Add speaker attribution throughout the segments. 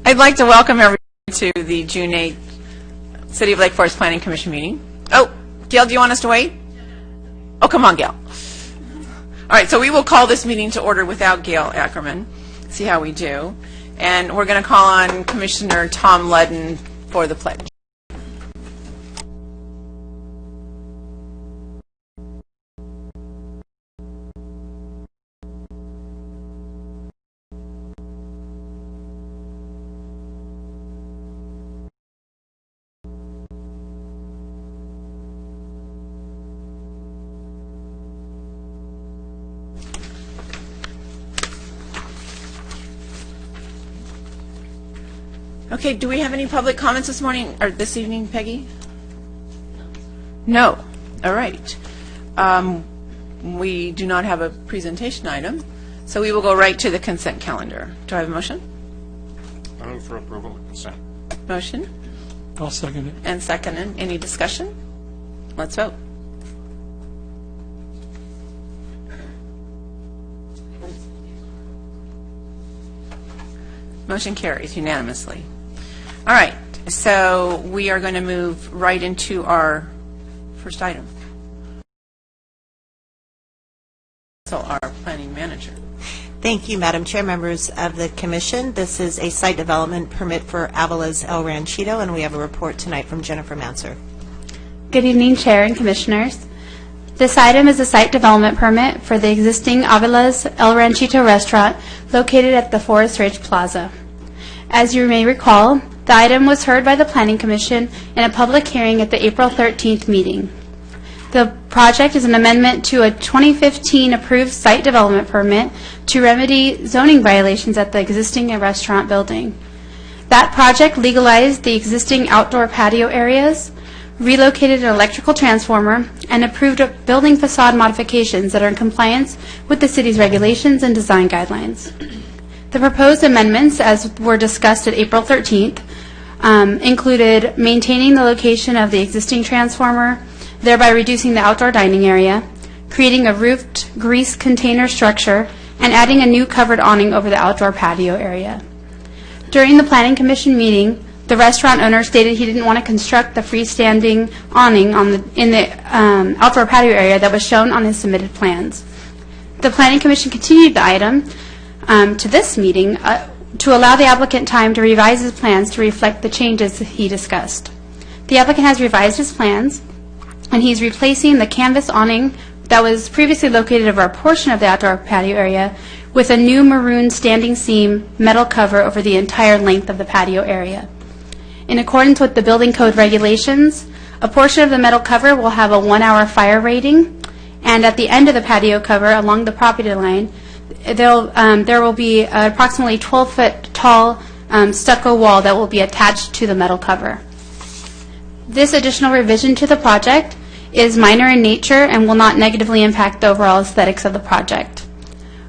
Speaker 1: I'd like to welcome everyone to the June 8th City of Lake Forest Planning Commission meeting. Oh, Gail, do you want us to wait? Oh, come on, Gail. All right, so we will call this meeting to order without Gail Ackerman, see how we do. And we're going to call on Commissioner Tom Ludden for the pledge. Okay, do we have any public comments this morning or this evening, Peggy? No. All right. We do not have a presentation item, so we will go right to the consent calendar. Do I have a motion?
Speaker 2: I move for approval of consent.
Speaker 1: Motion?
Speaker 3: I'll second it.
Speaker 1: And seconded. Any discussion? Let's vote. Motion carries unanimously. All right, so we are going to move right into our first item. So our planning manager.
Speaker 4: Thank you, Madam Chair, members of the Commission. This is a site development permit for Avila's El Ranchito, and we have a report tonight from Jennifer Manser.
Speaker 5: Good evening, Chair and Commissioners. This item is a site development permit for the existing Avila's El Ranchito restaurant located at the Forest Ridge Plaza. As you may recall, the item was heard by the Planning Commission in a public hearing at the April 13th meeting. The project is an amendment to a 2015 approved site development permit to remedy zoning violations at the existing restaurant building. That project legalized the existing outdoor patio areas, relocated an electrical transformer, and approved building facade modifications that are in compliance with the city's regulations and design guidelines. The proposed amendments, as were discussed at April 13th, included maintaining the location of the existing transformer, thereby reducing the outdoor dining area, creating a roofed grease container structure, and adding a new covered awning over the outdoor patio area. During the Planning Commission meeting, the restaurant owner stated he didn't want to construct the freestanding awning in the outdoor patio area that was shown on his submitted plans. The Planning Commission continued the item to this meeting to allow the applicant time to revise his plans to reflect the changes he discussed. The applicant has revised his plans, and he's replacing the canvas awning that was previously located over a portion of the outdoor patio area with a new maroon standing seam metal cover over the entire length of the patio area. In accordance with the building code regulations, a portion of the metal cover will have a 1-hour fire rating, and at the end of the patio cover along the property line, there will be approximately 12-foot tall stucco wall that will be attached to the metal cover. This additional revision to the project is minor in nature and will not negatively impact the overall aesthetics of the project.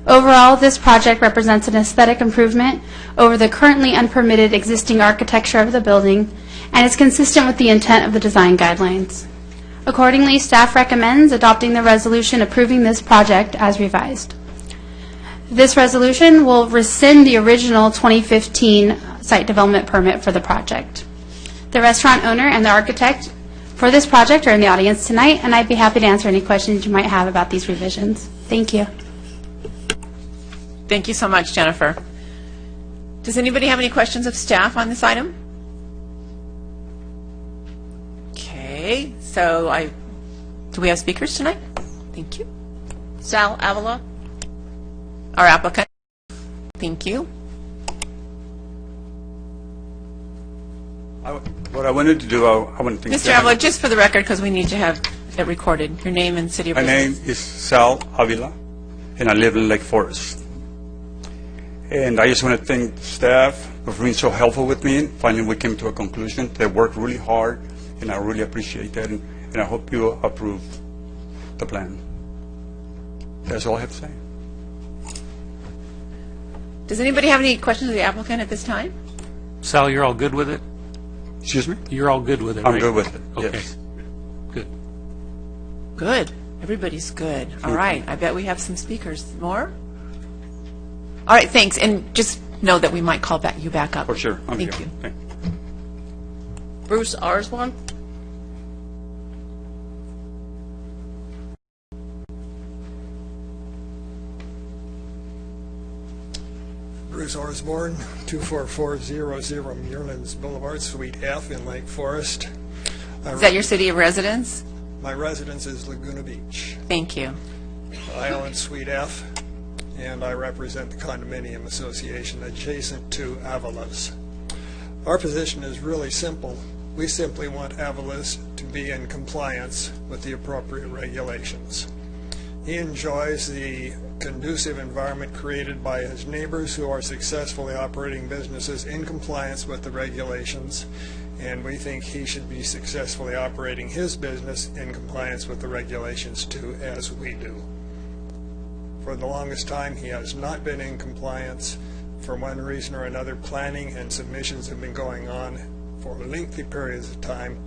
Speaker 5: Overall, this project represents an aesthetic improvement over the currently unpermitted existing architecture of the building and is consistent with the intent of the design guidelines. Accordingly, staff recommends adopting the resolution approving this project as revised. This resolution will rescind the original 2015 site development permit for the project. The restaurant owner and the architect for this project are in the audience tonight, and I'd be happy to answer any questions you might have about these revisions. Thank you.
Speaker 1: Thank you so much, Jennifer. Does anybody have any questions of staff on this item? Okay, so do we have speakers tonight? Thank you. Sal Avila, our applicant. Thank you.
Speaker 6: What I wanted to do, I want to thank
Speaker 1: Mr. Avila, just for the record, because we need to have it recorded, your name and city of residence.
Speaker 6: My name is Sal Avila, and I live in Lake Forest. And I just want to thank the staff for being so helpful with me. Finally, we came to a conclusion. They worked really hard, and I really appreciate that. And I hope you approve the plan. That's all I have to say.
Speaker 1: Does anybody have any questions of the applicant at this time?
Speaker 3: Sal, you're all good with it?
Speaker 6: Excuse me?
Speaker 3: You're all good with it,
Speaker 6: I'm
Speaker 3: right?
Speaker 6: good with it,
Speaker 3: Okay.
Speaker 6: yes.
Speaker 3: Good.
Speaker 1: Good. Everybody's good. All right. I bet we have some speakers. More? All right, thanks. And just know that we might call you back up.
Speaker 6: For sure. I'm
Speaker 1: Thank
Speaker 6: here.
Speaker 1: you.
Speaker 6: Thank
Speaker 7: Bruce Osborne.
Speaker 8: Bruce Osborne, 24400 Muirlands Boulevard, Suite F in Lake Forest.
Speaker 1: Is that your city of residence?
Speaker 8: My residence is Laguna Beach.
Speaker 1: Thank you.
Speaker 8: I own Suite F, and I represent the condominium association adjacent to Avila's. Our position is really simple. We simply want Avila's to be in compliance with the appropriate regulations. He enjoys the conducive environment created by his neighbors who are successfully operating businesses in compliance with the regulations, and we think he should be successfully operating his business in compliance with the regulations too, as we do. For the longest time, he has not been in compliance. For one reason or another, planning and submissions have been going on for lengthy periods of time,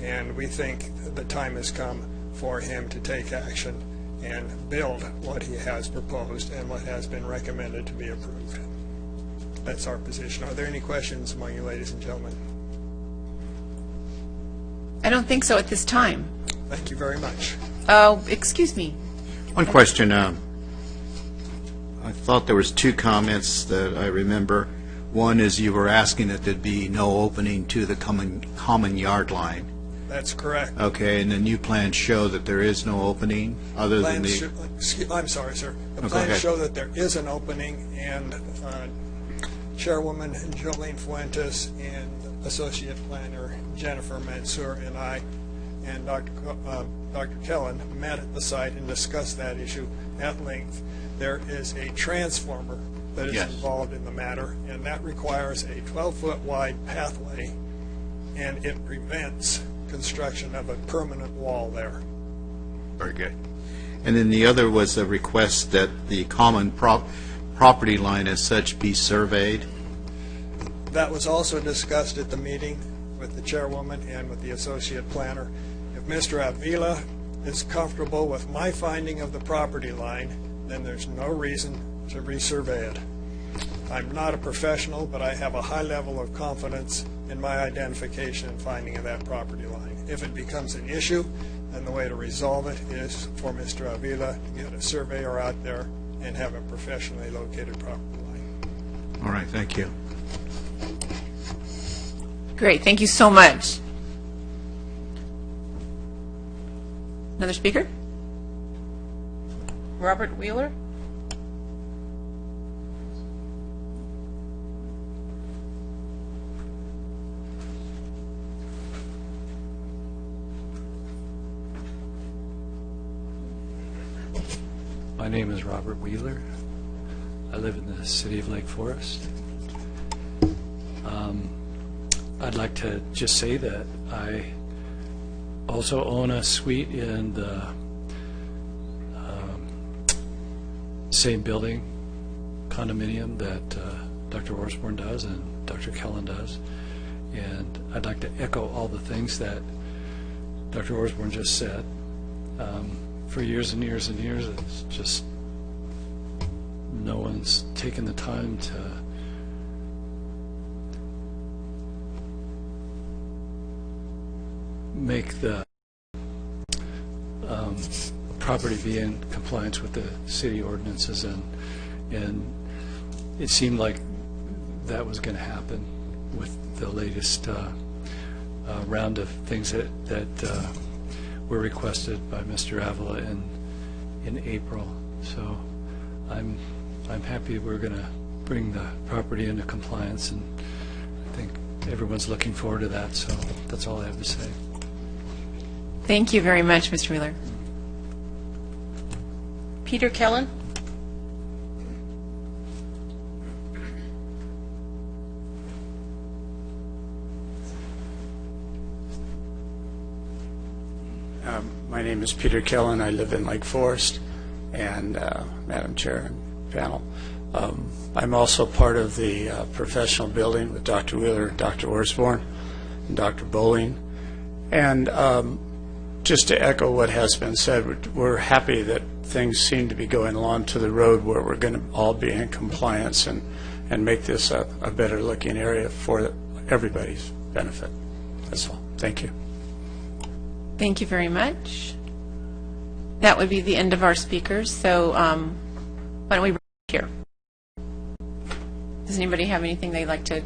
Speaker 8: and we think the time has come for him to take action and build what he has proposed and what has been recommended to be approved. That's our position. Are there any questions among you, ladies and gentlemen?
Speaker 1: I don't think so at this time.
Speaker 8: Thank you very much.
Speaker 1: Oh, excuse me.
Speaker 9: One question. I thought there was two comments that I remember. One is you were asking that there'd be no opening to the common yard line.
Speaker 8: That's correct.
Speaker 9: Okay, and the new plans show that there is no opening other than
Speaker 8: I'm sorry, sir. The
Speaker 9: go
Speaker 8: plans
Speaker 9: ahead.
Speaker 8: show that there is an opening, and Chairwoman Jolene Fuentes and Associate Planner Jennifer Mansour and I and Dr. Kellen met at the site and discussed that issue at length. There is a transformer that is
Speaker 9: Yes.
Speaker 8: involved in the matter, and that requires a 12-foot wide pathway, and it prevents construction of a permanent wall there.
Speaker 9: Very good. And then the other was a request that the common property line as such be surveyed.
Speaker 8: That was also discussed at the meeting with the chairwoman and with the associate planner. If Mr. Avila is comfortable with my finding of the property line, then there's no reason to resurvey it. I'm not a professional, but I have a high level of confidence in my identification and finding of that property line. If it becomes an issue, then the way to resolve it is for Mr. Avila to get a surveyor out there and have a professionally located property line.
Speaker 9: All right, thank you.
Speaker 1: Great, thank you so much. Another speaker?
Speaker 7: Robert Wheeler.
Speaker 3: My name is Robert Wheeler. I live in the city of Lake Forest. I'd like to just say that I also own a suite in the same building condominium that Dr. Osborne does and Dr. Kellen does. And I'd like to echo all the things that Dr. Osborne just said. For years and years and years, it's just no one's taken the time to make the property be in compliance with the city ordinances, and it seemed like that was going to happen with the latest round of things that were requested by Mr. Avila in April. So I'm happy we're going to bring the property into compliance, and I think everyone's looking forward to that. So that's all I have to say.
Speaker 1: Thank you very much, Mr. Wheeler.
Speaker 7: Peter Kellen.
Speaker 10: My name is Peter Kellen. I live in Lake Forest, and Madam Chair and panel. I'm also part of the professional building with Dr. Wheeler, Dr. Osborne, and Dr. Bowling. And just to echo what has been said, we're happy that things seem to be going along to the road where we're going to all be in compliance, and and make this a better-looking area for everybody's benefit. That's all. Thank you.
Speaker 1: Thank you very much. That would be the end of our speakers, so why don't we bring it here? Does anybody have anything they'd like to?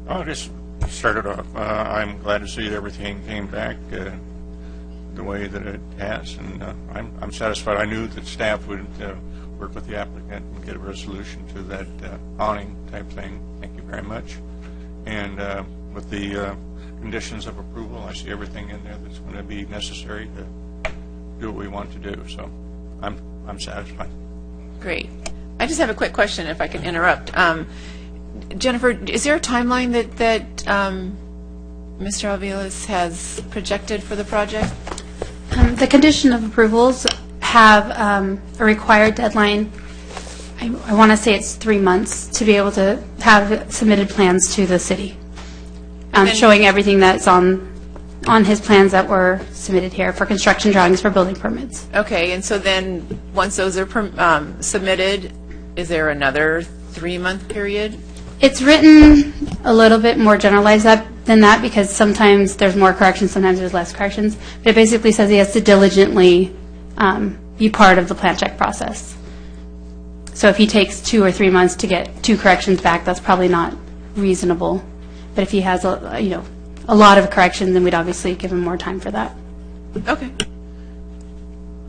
Speaker 2: I'll just start it off. I'm glad to see that everything came back the way that it has, and I'm satisfied. I knew that staff would work with the applicant and get a resolution to that awning type thing. Thank you very much. And with the conditions of approval, I see everything in there that's going to be necessary to do what we want to do. So I'm satisfied.
Speaker 1: Great. I just have a quick question, if I can interrupt. Jennifer, is there a timeline that Mr. Aviles has projected for the project?
Speaker 5: The condition of approvals have a required deadline. I want to say it's 3 months to be able to have submitted plans to the city, showing everything that's on his plans that were submitted here for construction drawings for building permits.
Speaker 1: Okay, and so then once those are submitted, is there another 3-month period?
Speaker 5: It's written a little bit more generalized than that because sometimes there's more corrections, sometimes there's less corrections. But it basically says he has to diligently be part of the plan check process. So if he takes 2 or 3 months to get 2 corrections back, that's probably not reasonable. But if he has a lot of corrections, then we'd obviously give him more time for that.
Speaker 1: Okay.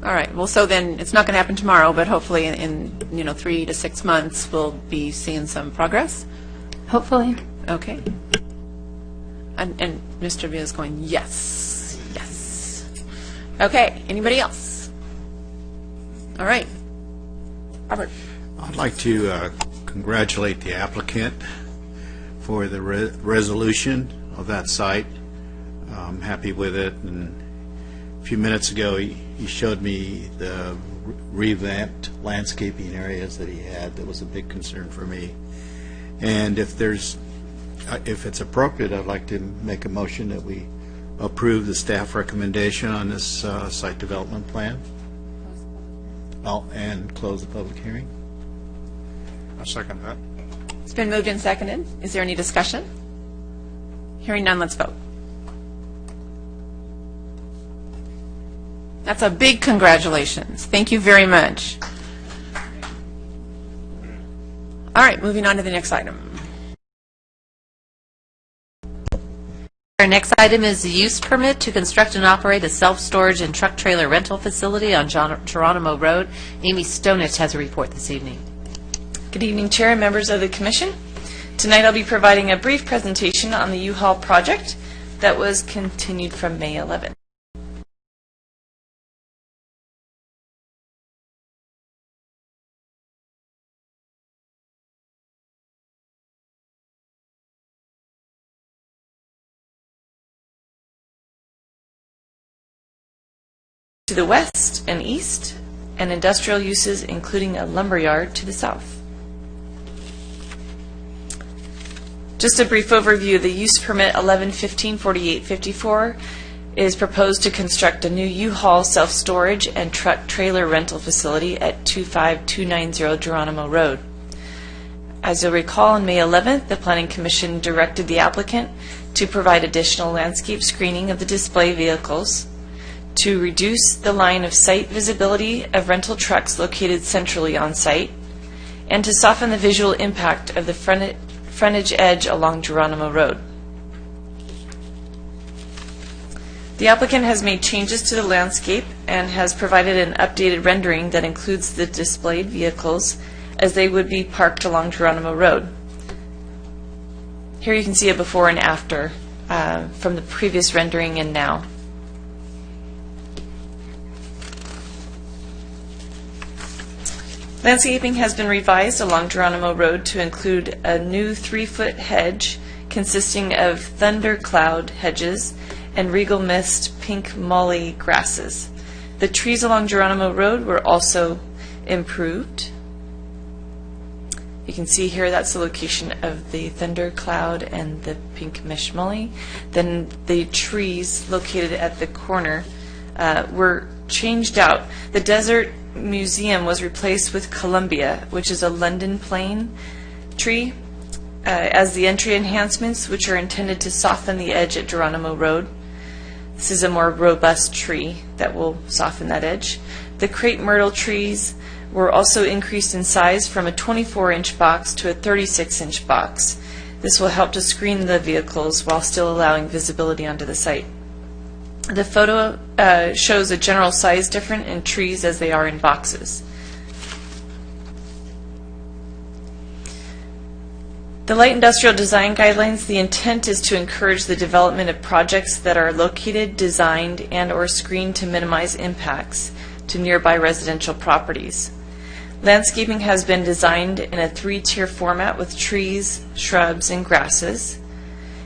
Speaker 1: All right. Well, so then it's not going to happen tomorrow, but hopefully in 3 to 6 months we'll be seeing some progress.
Speaker 5: Hopefully.
Speaker 1: Okay. And Mr. Villa is going, yes, yes. Okay. Anybody else? All right. Robert.
Speaker 9: I'd like to congratulate the applicant for the resolution of that site. I'm happy with it. And a few minutes ago, he showed me the revamped landscaping areas that he had. That was a big concern for me. And if it's appropriate, I'd like to make a motion that we approve the staff recommendation on this site development plan. And close the public hearing.
Speaker 2: I'll second that.
Speaker 1: It's been moved and seconded. Is there any discussion? Hearing none, let's vote. That's a big congratulations. Thank you very much. All right, moving on to the next item.
Speaker 11: Our next item is the use permit to construct and operate a self-storage and truck trailer rental facility on Geronimo Road. Amy Stonich has a report this evening.
Speaker 12: Good evening, Chair and members of the Commission. Tonight I'll be providing a brief presentation on the U-Haul project that was continued from May 11th. To the west and east, and industrial uses including a lumberyard to the south. Just a brief overview, the use permit 11154854 is proposed to construct a new U-Haul self-storage and truck trailer rental facility at 25290 Geronimo Road. As you'll recall, on May 11th, the Planning Commission directed the applicant to provide additional landscape screening of the display vehicles, to reduce the line of sight visibility of rental trucks located centrally on site, and to soften the visual impact of the frontage edge along Geronimo Road. The applicant has made changes to the landscape and has provided an updated rendering that includes the displayed vehicles as they would be parked along Geronimo Road. Here you can see a before and after from the previous rendering and now. Landscaping has been revised along Geronimo Road to include a new 3-foot hedge consisting of thundercloud hedges and regal mist pink molly grasses. The trees along Geronimo Road were also improved. You can see here that's the location of the thundercloud and the pink mishmully. Then the trees located at the corner were changed out. The Desert Museum was replaced with Columbia, which is a London plane tree, as the entry enhancements, which are intended to soften the edge at Geronimo Road. This is a more robust tree that will soften that edge. The crepe myrtle trees were also increased in size from a 24-inch box to a 36-inch box. This will help to screen the vehicles while still allowing visibility onto the site. The photo shows a general size difference in trees as they are in boxes. The light industrial design guidelines, the intent is to encourage the development of projects that are located, designed, and/or screened to minimize impacts to nearby residential properties. Landscaping has been designed in a 3-tier format with trees, shrubs, and grasses,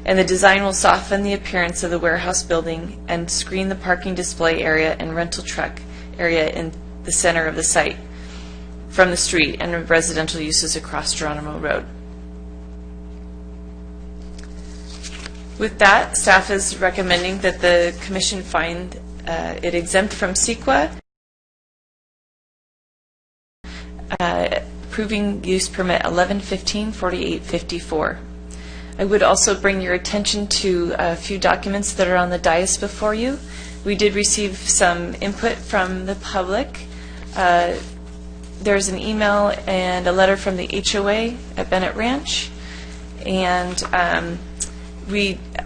Speaker 12: and the design will soften the appearance of the warehouse building and screen the parking display area and rental truck area in the center of the site from the street and residential uses across Geronimo Road. With that, staff is recommending that the Commission find it exempt from CEQA, approving use permit 1115-4854. I would also bring your attention to a few documents that are on the dais before you. We did receive some input from the public. There's an email and a letter from the HOA at Bennett Ranch, and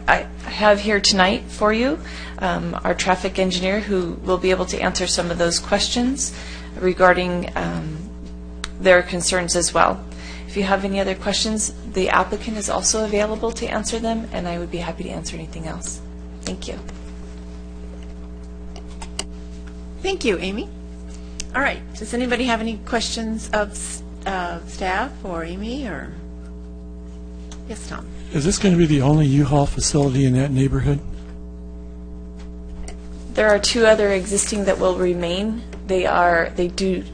Speaker 12: I have here tonight for you our traffic engineer who will be able to answer some of those questions regarding their concerns as well. If you have any other questions, the applicant is also available to answer them, and I would be happy to answer anything else. Thank you.
Speaker 1: Thank you, Amy. All right, does anybody have any questions of staff or Amy or? Yes, Tom.
Speaker 13: Is this going to be the only U-Haul facility in that neighborhood?
Speaker 12: There are 2 other existing that will remain. They do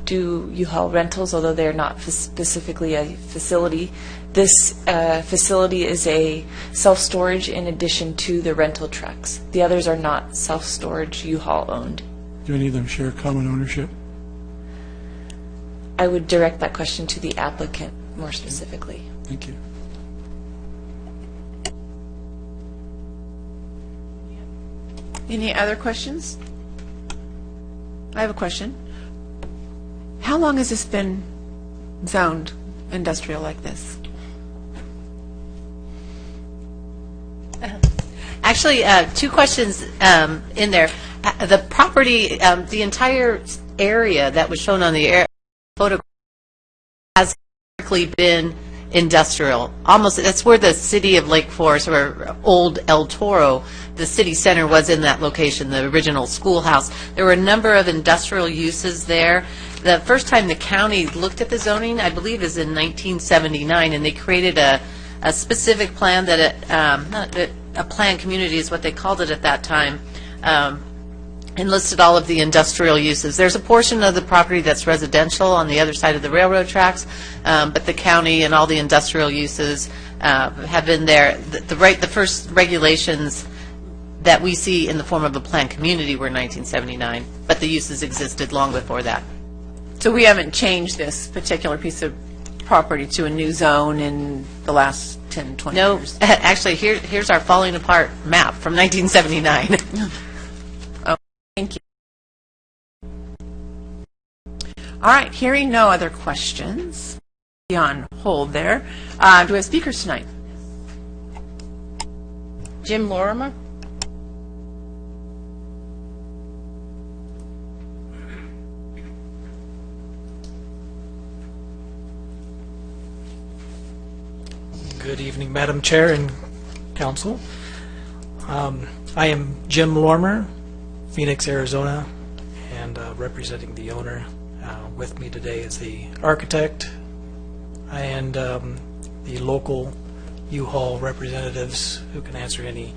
Speaker 12: U-Haul rentals, although they're not specifically a facility. This facility is a self-storage in addition to the rental trucks. The others are not self-storage U-Haul owned.
Speaker 13: Do any of them share common ownership?
Speaker 12: I would direct that question to the applicant more specifically.
Speaker 13: Thank you.
Speaker 1: Any other questions? I have a question. How long has this been zoned industrial like this?
Speaker 4: Actually, 2 questions in there. The property, the entire area that was shown on the photograph has historically been industrial. Almost, that's where the city of Lake Forest, or old El Toro, the city center was in that location, the original schoolhouse. There were a number of industrial uses there. The first time the county looked at the zoning, I believe, is in 1979, and they created a specific plan that a planned community is what they called it at that time, and listed all of the industrial uses. There's a portion of the property that's residential on the other side of the railroad tracks, but the county and all the industrial uses have been there. The first regulations that we see in the form of a planned community were 1979, but the uses existed long before that.
Speaker 1: So we haven't changed this particular piece of property to a new zone in the last 10, 20 years?
Speaker 4: No, actually, here's our falling apart map from 1979.
Speaker 1: Oh, thank you. All right, hearing no other questions, be on hold there. Do we have speakers tonight?
Speaker 7: Jim Lorimer.
Speaker 14: Good evening, Madam Chair and Council. I am Jim Lorimer, Phoenix, Arizona, and representing the owner. With me today is the architect and the local U-Haul representatives who can answer any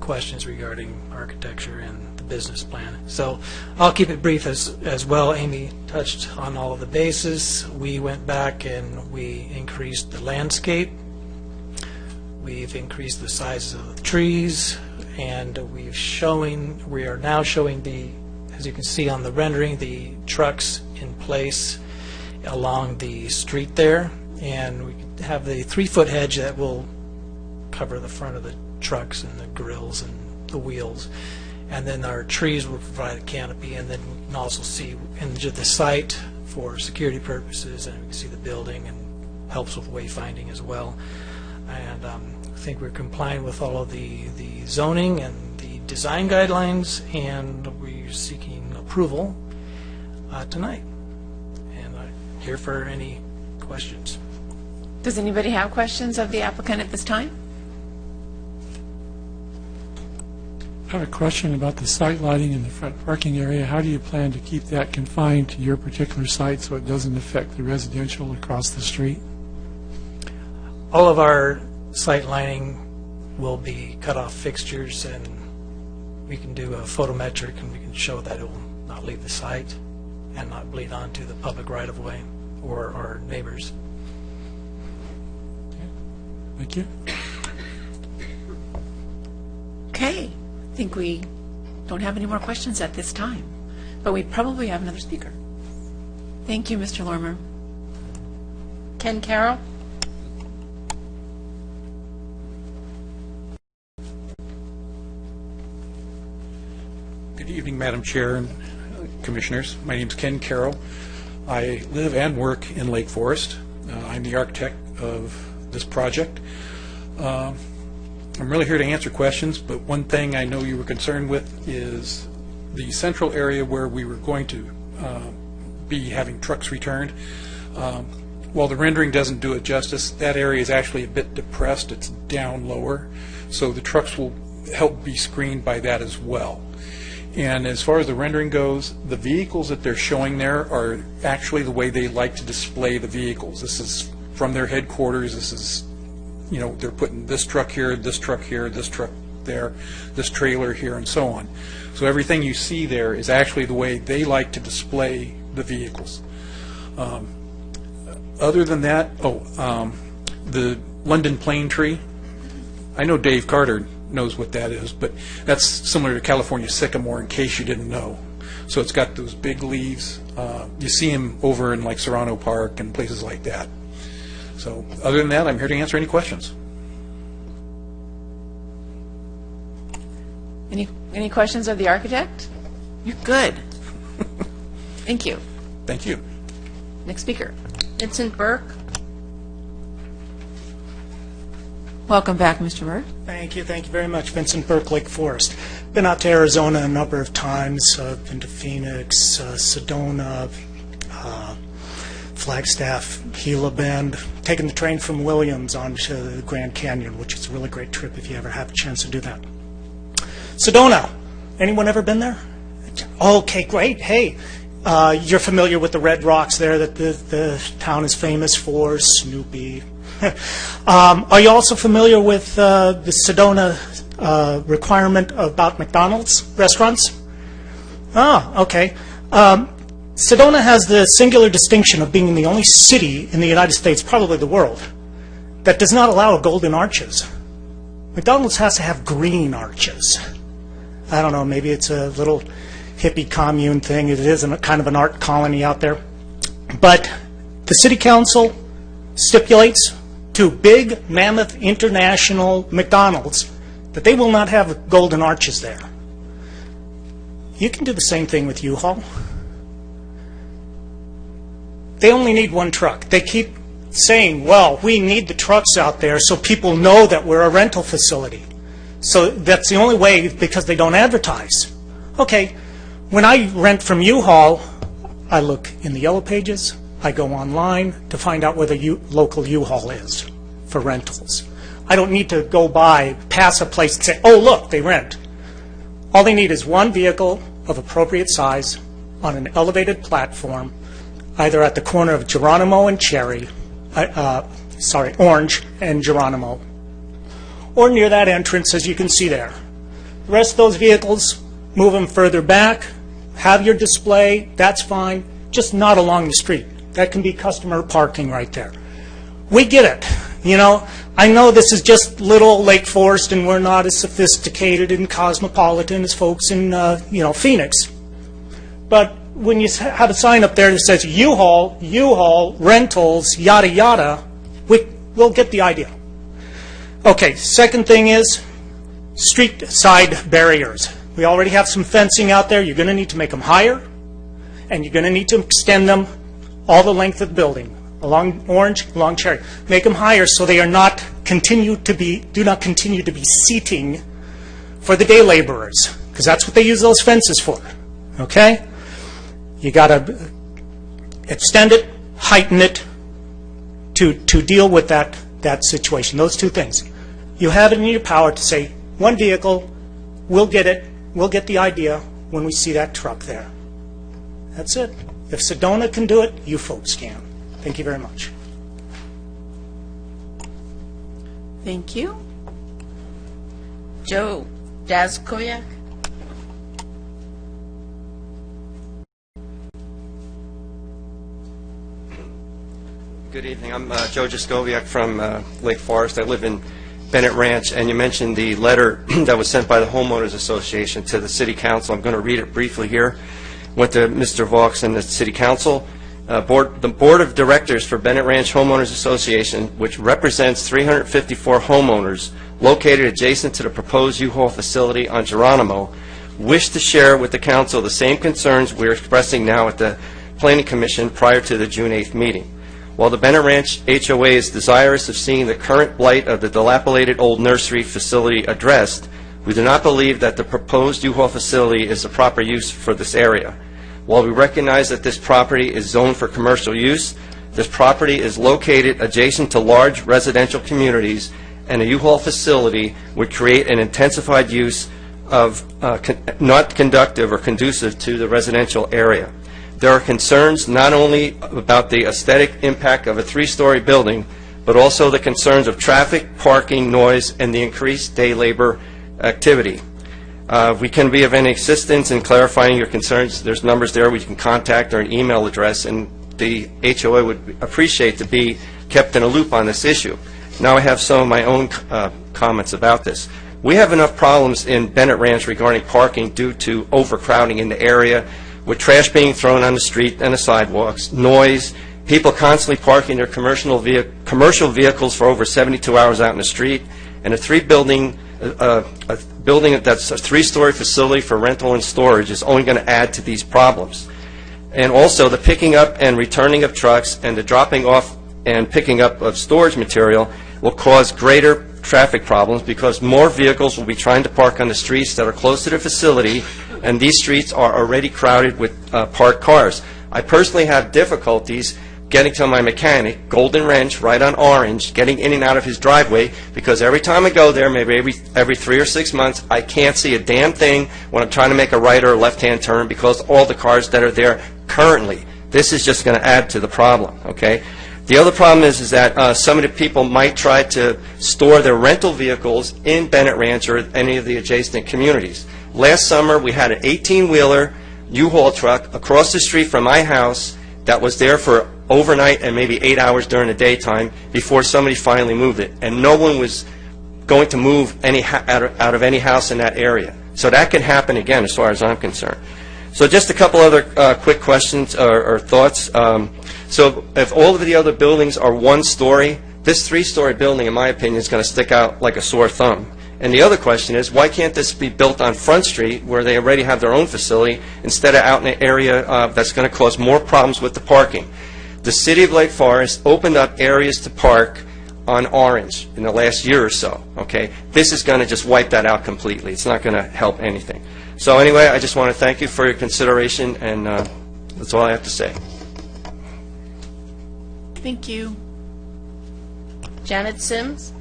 Speaker 14: questions regarding architecture and the business plan. So I'll keep it brief as well. Amy touched on all of the bases. We went back and we increased the landscape. We've increased the size of the trees, and we are now showing the as you can see on the rendering, the trucks in place along the street there, and we have the 3-foot hedge that will cover the front of the trucks and the grills and the wheels. And then our trees will provide a canopy, and then we can also see into the site for security purposes, and we can see the building and helps with wayfinding as well. And I think we're complying with all of the zoning and the design guidelines, and we're seeking approval tonight. And I'm here for any questions.
Speaker 1: Does anybody have questions of the applicant at this time?
Speaker 13: I have a question about the site lighting in the front parking area. How do you plan to keep that confined to your particular site so it doesn't affect the residential across the street?
Speaker 14: All of our site lining will be cut-off fixtures, and we can do a photometric, and we can show that it will not leave the site and not bleed onto the public right-of-way or our neighbors.
Speaker 13: Thank you.
Speaker 1: Okay. I think we don't have any more questions at this time, but we probably have another speaker. Thank you, Mr. Lormer.
Speaker 7: Ken Carroll?
Speaker 15: Good evening, Madam Chair and Commissioners. My name is Ken Carroll. I live and work in Lake Forest. I'm the architect of this project. I'm really here to answer questions, but one thing I know you were concerned with is the central area where we were going to be having trucks returned. While the rendering doesn't do it justice, that area is actually a bit depressed. It's down lower, so the trucks will help be screened by that as well. And as far as the rendering goes, the vehicles that they're showing there are actually the way they like to display the vehicles. This is from their headquarters. This is, you know, they're putting this truck here, this truck here, this truck there, this trailer here, and so on. So everything you see there is actually the way they like to display the vehicles. Other than that, the London plane tree, I know Dave Carter knows what that is, but that's similar to California sycamore, in case you didn't know. So it's got those big leaves. You see them over in like Serrano Park and places like that. So other than that, I'm here to answer any questions.
Speaker 1: Any questions of the architect? You're good. Thank you.
Speaker 15: Thank you.
Speaker 1: Next speaker.
Speaker 7: Vincent Burke?
Speaker 1: Welcome back, Mr. Burke.
Speaker 16: Thank you very much. Vincent Burke, Lake Forest. Been out to Arizona a number of times. Been to Phoenix, Sedona, Flagstaff, Gila Bend. Taken the train from Williams onto the Grand Canyon, which is a really great trip if you ever have a chance to do that. Sedona, anyone ever been there? Okay, great. Hey, you're familiar with the red rocks there that the town is famous for, Snoopy. Are you also familiar with the Sedona requirement about McDonald's restaurants? Oh, okay. Sedona has the singular distinction of being the only city in the United States, probably the world, that does not allow golden arches. McDonald's has to have green arches. I don't know, maybe it's a little hippie commune thing. It is kind of an art colony out there. But the city council stipulates to big, mammoth, international McDonald's that they will not have golden arches there. You can do the same thing with U-Haul. They only need one truck. They keep saying, well, we need the trucks out there so people know that we're a rental facility. So that's the only way, because they don't advertise. Okay, when I rent from U-Haul, I look in the yellow pages. I go online to find out where the local U-Haul is for rentals. I don't need to go by, pass a place and say, oh, look, they rent. All they need is one vehicle of appropriate size on an elevated platform, either at the corner of Geronimo and Orange and Geronimo, or near that entrance, as you can see there. The rest of those vehicles, move them further back, have your display, that's fine, just not along the street. That can be customer parking right there. We get it. You know, I know this is just little Lake Forest and we're not as sophisticated and cosmopolitan as folks in, Phoenix. But when you have a sign up there that says U-Haul, U-Haul, rentals, yada, yada, we'll get the idea. Okay, second thing is street side barriers. We already have some fencing out there. You're going to need to make them higher, and you're going to need to extend them all the length of the building, along Orange, along Cherry. Make them higher so they are not do not continue to be seating for the day laborers, because that's what they use those fences for. Okay? You got to extend it, heighten it to deal with that situation. Those two things. You have it in your power to say, one vehicle, we'll get it, we'll get the idea when we see that truck there. That's it. If Sedona can do it, you folks can. Thank you very much.
Speaker 1: Thank you.
Speaker 7: Joe Dazkoyak?
Speaker 17: Good evening. I'm Joe Jaskowiak from Lake Forest. I live in Bennett Ranch, and you mentioned the letter that was sent by the Homeowners Association to the City Council. I'm going to read it briefly here. Went to Mr. Vaux and the City Council. The Board of Directors for Bennett Ranch Homeowners Association, which represents 354 homeowners located adjacent to the proposed U-Haul facility on Geronimo, wish to share with the Council the same concerns we're expressing now at the Planning Commission prior to the June 8th meeting. While the Bennett Ranch HOA is desirous of seeing the current blight of the dilapidated old nursery facility addressed, we do not believe that the proposed U-Haul facility is the proper use for this area. While we recognize that this property is zoned for commercial use, this property is located adjacent to large residential communities, and a U-Haul facility would create an intensified use of not conductive or conducive to the residential area. There are concerns not only about the aesthetic impact of a three-story building, but also the concerns of traffic, parking, noise, and the increased day labor activity. We can be of any assistance in clarifying your concerns. There's numbers there we can contact or an email address, and the HOA would appreciate to be kept in a loop on this issue. Now I have some of my own comments about this. We have enough problems in Bennett Ranch regarding parking due to overcrowding in the area, with trash being thrown on the street and the sidewalks, noise, people constantly parking their commercial vehicles for over 72 hours out in the street, and a building that's a three-story facility for rental and storage is only going to add to these problems. And also the picking up and returning of trucks and the dropping off and picking up of storage material will cause greater traffic problems because more vehicles will be trying to park on the streets that are close to the facility, and these streets are already crowded with parked cars. I personally have difficulties getting to my mechanic, Golden Wrench, right on Orange, getting in and out of his driveway, because every time I go there, maybe every 3 or 6 months, I can't see a damn thing when I'm trying to make a right or a left-hand turn because all the cars that are there currently. This is just going to add to the problem, okay? The other problem is that some of the people might try to store their rental vehicles in Bennett Ranch or any of the adjacent communities. Last summer, we had an 18-wheeler U-Haul truck across the street from my house that was there for overnight and maybe 8 hours during the daytime before somebody finally moved it. And no one was going to move out of any house in that area. So that can happen again as far as I'm concerned. So just a couple other quick questions or thoughts. So if all of the other buildings are one story, this three-story building, in my opinion, is going to stick out like a sore thumb. And the other question is, why can't this be built on Front Street where they already have their own facility instead of out in an area that's going to cause more problems with the parking? The City of Lake Forest opened up areas to park on Orange in the last year or so, okay? This is going to just wipe that out completely. It's not going to help anything. So anyway, I just want to thank you for your consideration, and that's all I have to say.
Speaker 1: Thank you.
Speaker 7: Janet Sims?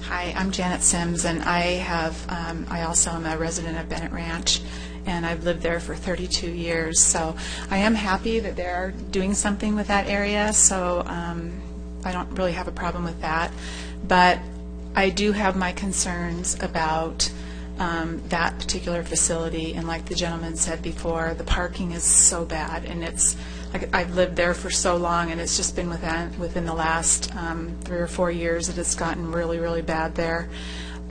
Speaker 18: Hi, I'm Janet Sims, and I also am a resident of Bennett Ranch, and I've lived there for 32 years. So I am happy that they're doing something with that area, so I don't really have a problem with that. But I do have my concerns about that particular facility, and like the gentleman said before, the parking is so bad, and it's like I've lived there for so long, and it's just been within the last 3 or 4 years that it's gotten really, really bad there.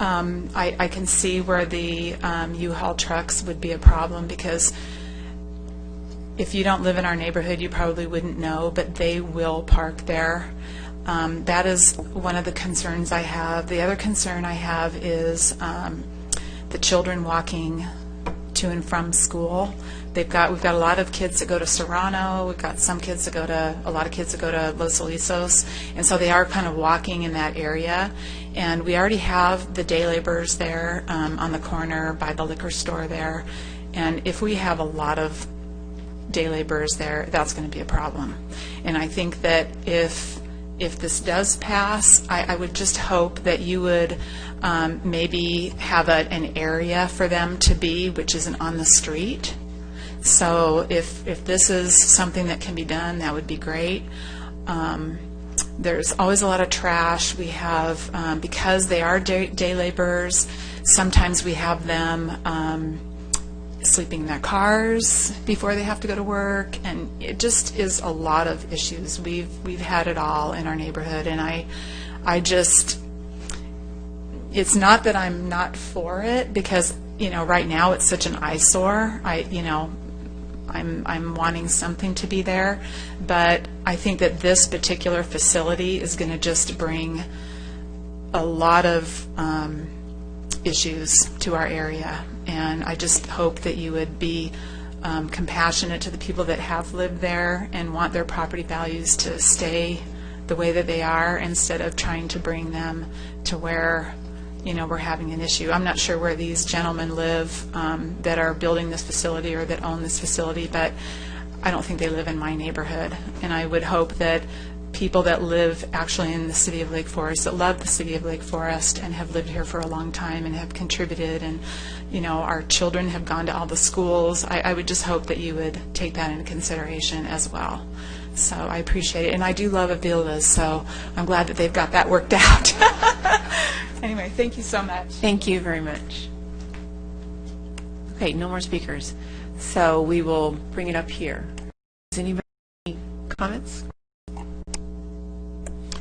Speaker 18: I can see where the U-Haul trucks would be a problem, because if you don't live in our neighborhood, you probably wouldn't know, but they will park there. That is one of the concerns I have. The other concern I have is the children walking to and from school. We've got a lot of kids that go to Serrano. We've got a lot of kids that go to Los Alisos, and so they are kind of walking in that area. And we already have the day laborers there on the corner by the liquor store there. And if we have a lot of day laborers there, that's going to be a problem. And I think that if this does pass, I would just hope that you would maybe have an area for them to be, which isn't on the street. So if this is something that can be done, that would be great. There's always a lot of trash. We have, because they are day laborers, sometimes we have them sleeping in their cars before they have to go to work, and it just is a lot of issues. We've had it all in our neighborhood, and I just, it's not that I'm not for it, because right now it's such an eyesore. I'm wanting something to be there, but I think that this particular facility is going to just bring a lot of issues to our area, and I just hope that you would be compassionate to the people that have lived there and want their property values to stay the way that they are, instead of trying to bring them to where we're having an issue. I'm not sure where these gentlemen live that are building this facility or that own this facility, but I don't think they live in my neighborhood. And I would hope that people that live actually in the city of Lake Forest, that love the city of Lake Forest and have lived here for a long time and have contributed, and our children have gone to all the schools, I would just hope that you would take that into consideration as well. So I appreciate it. And I do love Avila's, so I'm glad that they've got that worked out. Anyway, thank you so much.
Speaker 1: Thank you very much. Okay, no more speakers. So we will bring it up here. Does anybody have any comments?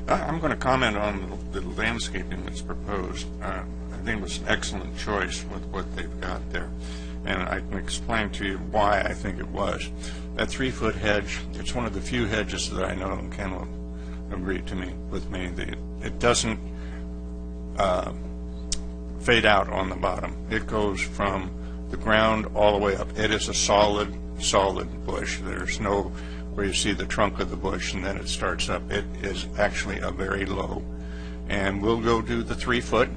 Speaker 2: I'm going to comment on the landscaping that's proposed. I think it was an excellent choice with what they've got there. And I can explain to you why I think it was. That 3-foot hedge, it's one of the few hedges that I know, and Ken will agree with me, that it doesn't fade out on the bottom. It goes from the ground all the way up. It is a solid bush. There's no where you see the trunk of the bush and then it starts up. It is actually a very low. And we'll go do the 3-foot.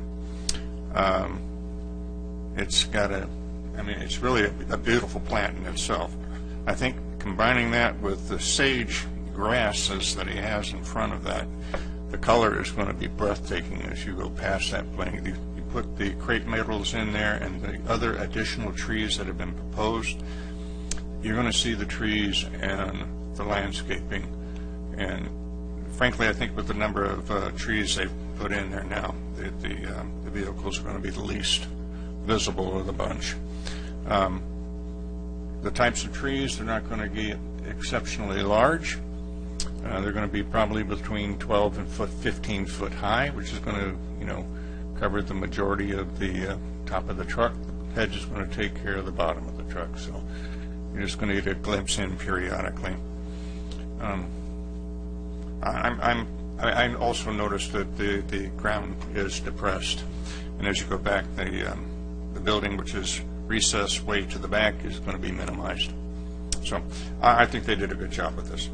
Speaker 2: It's got it's really a beautiful plant in itself. I think combining that with the sage grasses that he has in front of that, the color is going to be breathtaking as you go past that plant. You put the crepe myrtles in there and the other additional trees that have been proposed, you're going to see the trees and the landscaping. And frankly, I think with the number of trees they've put in there now, the vehicles are going to be the least visible of the bunch. The types of trees, they're not going to get exceptionally large. They're going to be probably between 12 and 15 foot high, which is going to, cover the majority of the top of the truck. The hedge is going to take care of the bottom of the truck, so you're just going to get a glimpse in periodically. I also noticed that the ground is depressed, and as you go back, the building, which is recessed way to the back, is going to be minimized. So I think they did a good job with this.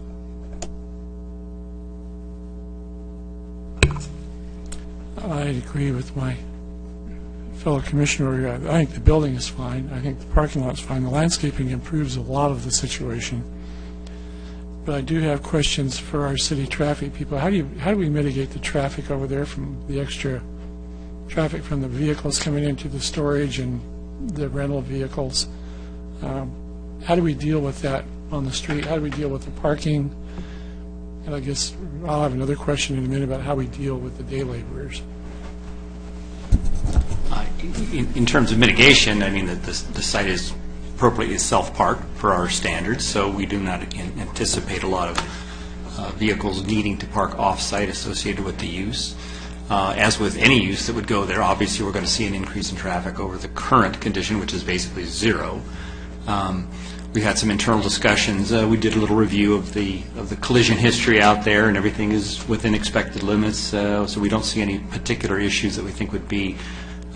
Speaker 13: I agree with my fellow commissioner. I think the building is fine. I think the parking lot is fine. The landscaping improves a lot of the situation. But I do have questions for our city traffic people. How do we mitigate the traffic over there from the extra traffic from the vehicles coming into the storage and the rental vehicles? How do we deal with that on the street? How do we deal with the parking? And I guess I'll have another question in a minute about how we deal with the day laborers.
Speaker 19: In terms of mitigation, I mean, the site is appropriately self-parked for our standards, so we do not anticipate a lot of vehicles needing to park off-site associated with the use. As with any use that would go there, obviously we're going to see an increase in traffic over the current condition, which is basically zero. We had some internal discussions. We did a little review of the collision history out there, and everything is within expected limits. So we don't see any particular issues that we think would be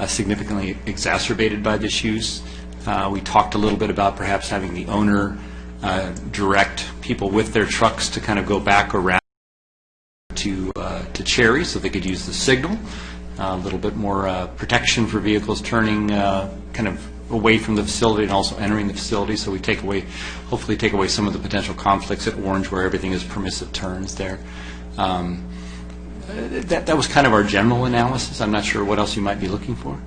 Speaker 19: significantly exacerbated by this use. We talked a little bit about perhaps having the owner direct people with their trucks to kind of go back around to Cherry so they could use the signal. A little bit more protection for vehicles turning kind of away from the facility and also entering the facility, so we hopefully take away some of the potential conflicts at Orange where everything is permissive turns there. That was kind of our general analysis. I'm not sure what else you might be looking for.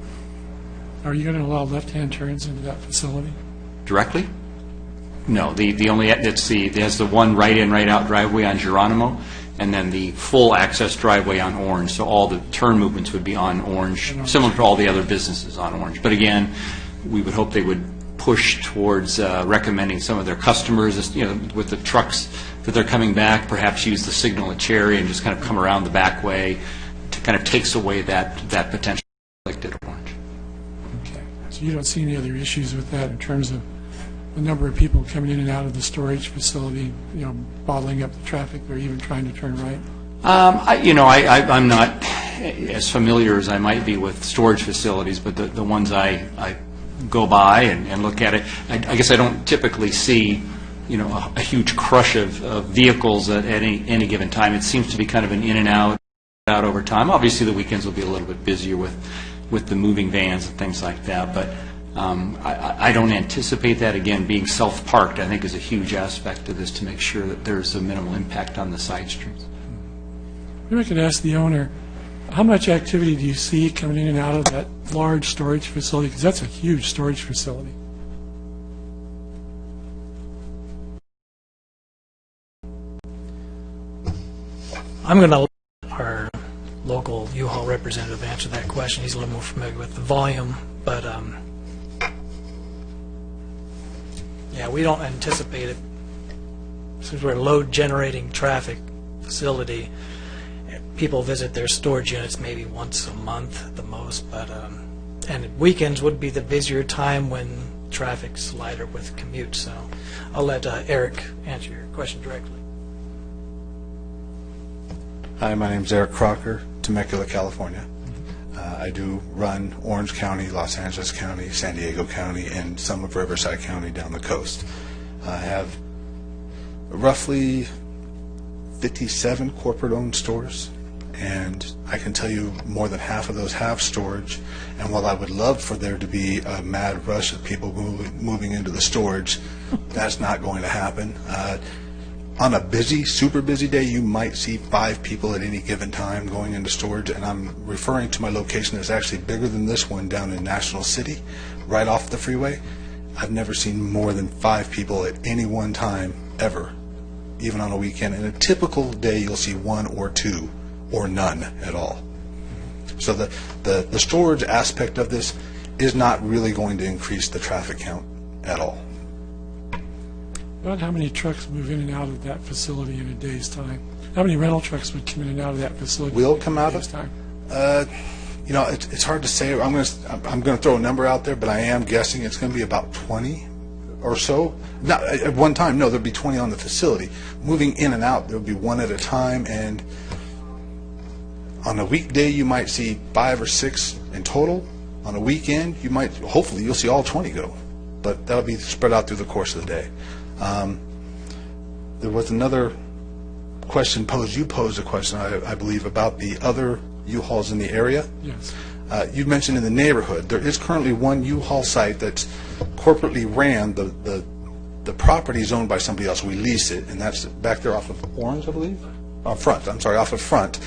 Speaker 13: Are you going to allow left-hand turns into that facility?
Speaker 19: Directly? No. The only there's the one right-in, right-out driveway on Geronimo, and then the full access driveway on Orange. So all the turn movements would be on Orange, similar to all the other businesses on Orange. But again, we would hope they would push towards recommending some of their customers, with the trucks that they're coming back, perhaps use the signal at Cherry and just kind of come around the back way to kind of takes away that potential conflict at Orange.
Speaker 13: Okay. So you don't see any other issues with that in terms of the number of people coming in and out of the storage facility, bottling up the traffic, or even trying to turn right?
Speaker 19: I'm not as familiar as I might be with storage facilities, but the ones I go by and look at it, I guess I don't typically see, a huge crush of vehicles at any given time. It seems to be kind of an in and out over time. Obviously, the weekends will be a little bit busier with the moving vans and things like that, but I don't anticipate that. Again, being self-parked, I think, is a huge aspect of this to make sure that there's a minimal impact on the side streets.
Speaker 13: Maybe I could ask the owner, how much activity do you see coming in and out of that large storage facility? Because that's a huge storage facility.
Speaker 14: I'm going to let our local U-Haul representative answer that question. He's a little more familiar with the volume, but yeah, we don't anticipate it. Since we're a load-generating traffic facility, people visit their storage units maybe once a month at the most, but and weekends would be the busier time when traffic's lighter with commute. So I'll let Eric answer your question directly.
Speaker 20: Hi, my name is Eric Crocker, Temecula, California. I do run Orange County, Los Angeles County, San Diego County, and some of Riverside County down the coast. I have roughly 57 corporate-owned stores, and I can tell you more than half of those have storage. And while I would love for there to be a mad rush of people moving into the storage, that's not going to happen. On a busy, super busy day, you might see 5 people at any given time going into storage, and I'm referring to my location that's actually bigger than this one down in National City, right off the freeway. I've never seen more than 5 people at any one time, ever, even on a weekend. In a typical day, you'll see 1 or 2, or none at all. So the storage aspect of this is not really going to increase the traffic count at all.
Speaker 13: About how many trucks move in and out of that facility in a day's time? How many rental trucks would come in and out of that facility
Speaker 20: Will come out
Speaker 13: in a day's
Speaker 20: of
Speaker 13: time?
Speaker 20: It's hard to say. I'm going to throw a number out there, but I am guessing it's going to be about 20 or so. Not at one time. No, there'll be 20 on the facility. Moving in and out, there'll be 1 at a time, and on a weekday you might see 5 or 6 in total. On a weekend, hopefully you'll see all 20 go, but that'll be spread out through the course of the day. There was another question posed. You posed a question, I believe, about the other U-Hauls in the area.
Speaker 13: Yes.
Speaker 20: You mentioned in the neighborhood. There is currently one U-Haul site that's corporately ran. The property is owned by somebody else. We lease it, and that's back there off of Orange, I believe? Off of Front.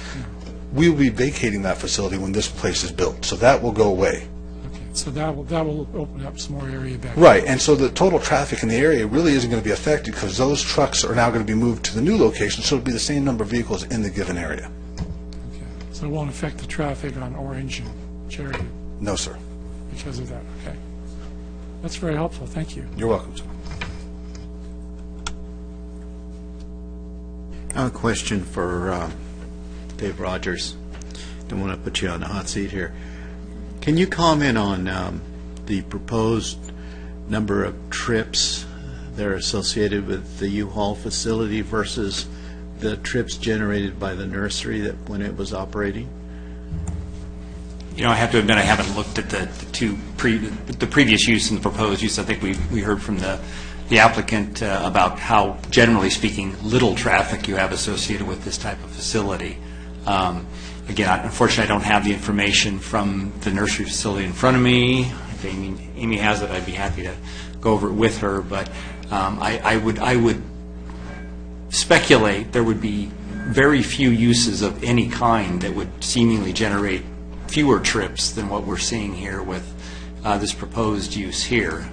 Speaker 20: We will be vacating that facility when this place is built, so that will go away.
Speaker 13: Okay, so that will open up some more area back
Speaker 20: Right, and so the total traffic in the area really isn't going to be affected because those trucks are now going to be moved to the new location, so it'll be the same number of vehicles in the given area.
Speaker 13: Okay, so it won't affect the traffic on Orange and Cherry?
Speaker 20: No, sir.
Speaker 13: Because of that, okay. That's very helpful, thank you.
Speaker 20: You're welcome, sir.
Speaker 9: I have a question for Dave Rogers. don't want to put you on the hot seat here. Can you comment on the proposed number of trips that are associated with the U-Haul facility versus the trips generated by the nursery that when it was operating?
Speaker 19: You know, I have to admit I haven't looked at the previous use and the proposed use. I think we heard from the applicant about how, generally speaking, little traffic you have associated with this type of facility. Again, unfortunately, I don't have the information from the nursery facility in front of me. If Amy has it, I'd be happy to go over it with her. But I would speculate there would be very few uses of any kind that would seemingly generate fewer trips than what we're seeing here with this proposed use here.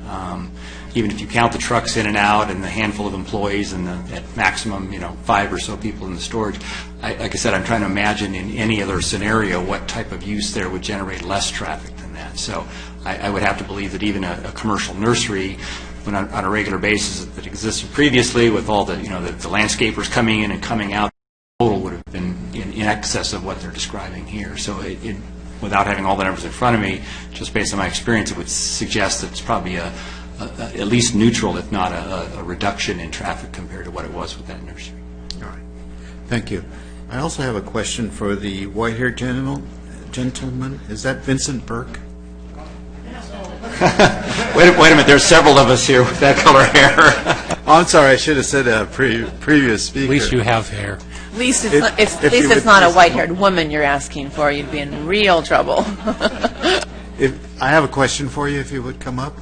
Speaker 19: Even if you count the trucks in and out and the handful of employees and at maximum, 5 or so people in the storage, like I said, I'm trying to imagine in any other scenario what type of use there would generate less traffic than that. So I would have to believe that even a commercial nursery, when on a regular basis that existed previously with all the, the landscapers coming in and coming out, the total would have been in excess of what they're describing here. So without having all the numbers in front of me, just based on my experience, it would suggest that it's probably at least neutral, if not a reduction in traffic compared to what it was with that nursery.
Speaker 9: All right. Thank you. I also have a question for the white-haired gentleman. Is that Vincent Burke?
Speaker 19: Wait a minute. There's several of us here with that color hair.
Speaker 9: Oh, I'm sorry. I should have said a previous speaker.
Speaker 13: At least you have hair.
Speaker 1: At least it's not a white-haired woman you're asking for. You'd be in real trouble.
Speaker 9: I have a question for you, if you would come up.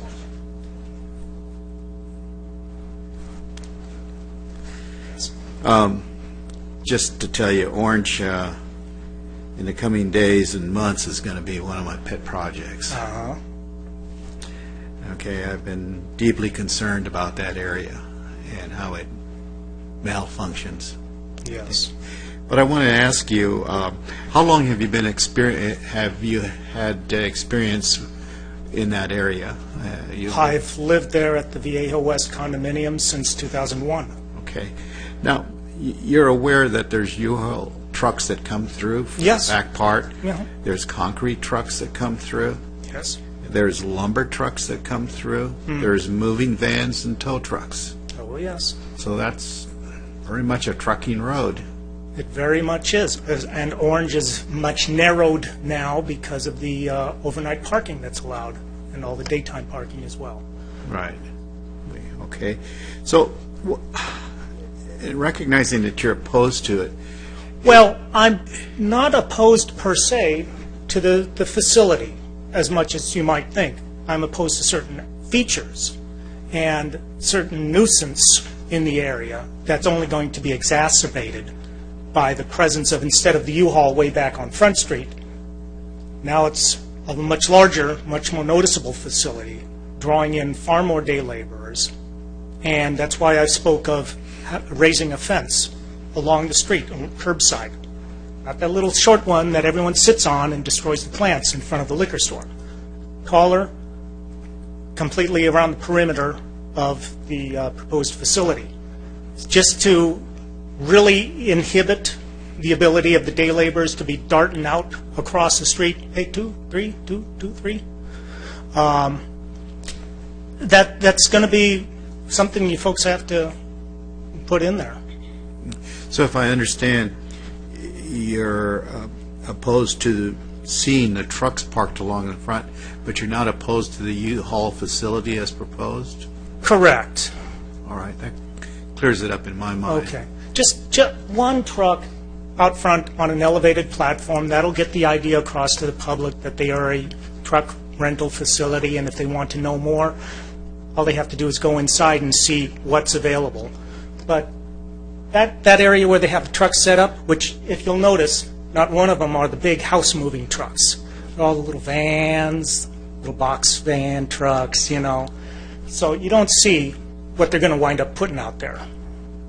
Speaker 9: Just to tell you, Orange, in the coming days and months, is going to be one of my pet projects.
Speaker 16: Uh-huh.
Speaker 9: Okay, I've been deeply concerned about that area and how it malfunctions.
Speaker 16: Yes.
Speaker 9: But I want to ask you, how long have you been had experience in that area?
Speaker 16: I've lived there at the Viejo West condominium since 2001.
Speaker 9: Okay. Now, you're aware that there's U-Haul trucks that come through?
Speaker 16: Yes.
Speaker 9: The back part?
Speaker 16: Yeah.
Speaker 9: There's concrete trucks that come through?
Speaker 16: Yes.
Speaker 9: There's lumber trucks that come through? There's moving vans and tow trucks?
Speaker 16: Oh, yes.
Speaker 9: So that's very much a trucking road.
Speaker 16: It very much is. And Orange is much narrowed now because of the overnight parking that's allowed and all the daytime parking as well.
Speaker 9: Right. Okay. So, recognizing that you're opposed to it.
Speaker 16: Well, I'm not opposed per se to the facility as much as you might think. I'm opposed to certain features and certain nuisance in the area that's only going to be exacerbated by the presence of, instead of the U-Haul way back on Front Street, now it's a much larger, much more noticeable facility, drawing in far more day laborers. And that's why I spoke of raising a fence along the street, on the curbside. Not that little short one that everyone sits on and destroys the plants in front of the liquor store. Taller, completely around the perimeter of the proposed facility. Just to really inhibit the ability of the day laborers to be darting out across the street. Hey, 2, 3, 2, 2, 3. That's going to be something you folks have to put in there.
Speaker 9: So if I understand, you're opposed to seeing the trucks parked along the front, but you're not opposed to the U-Haul facility as proposed?
Speaker 16: Correct.
Speaker 9: All right, that clears it up in my mind.
Speaker 16: Okay. Just one truck out front on an elevated platform, that'll get the idea across to the public that they are a truck rental facility, and if they want to know more, all they have to do is go inside and see what's available. But that area where they have the trucks set up, which, if you'll notice, not one of them are the big house-moving trucks. They're all the little vans, little box van trucks, So you don't see what they're going to wind up putting out there,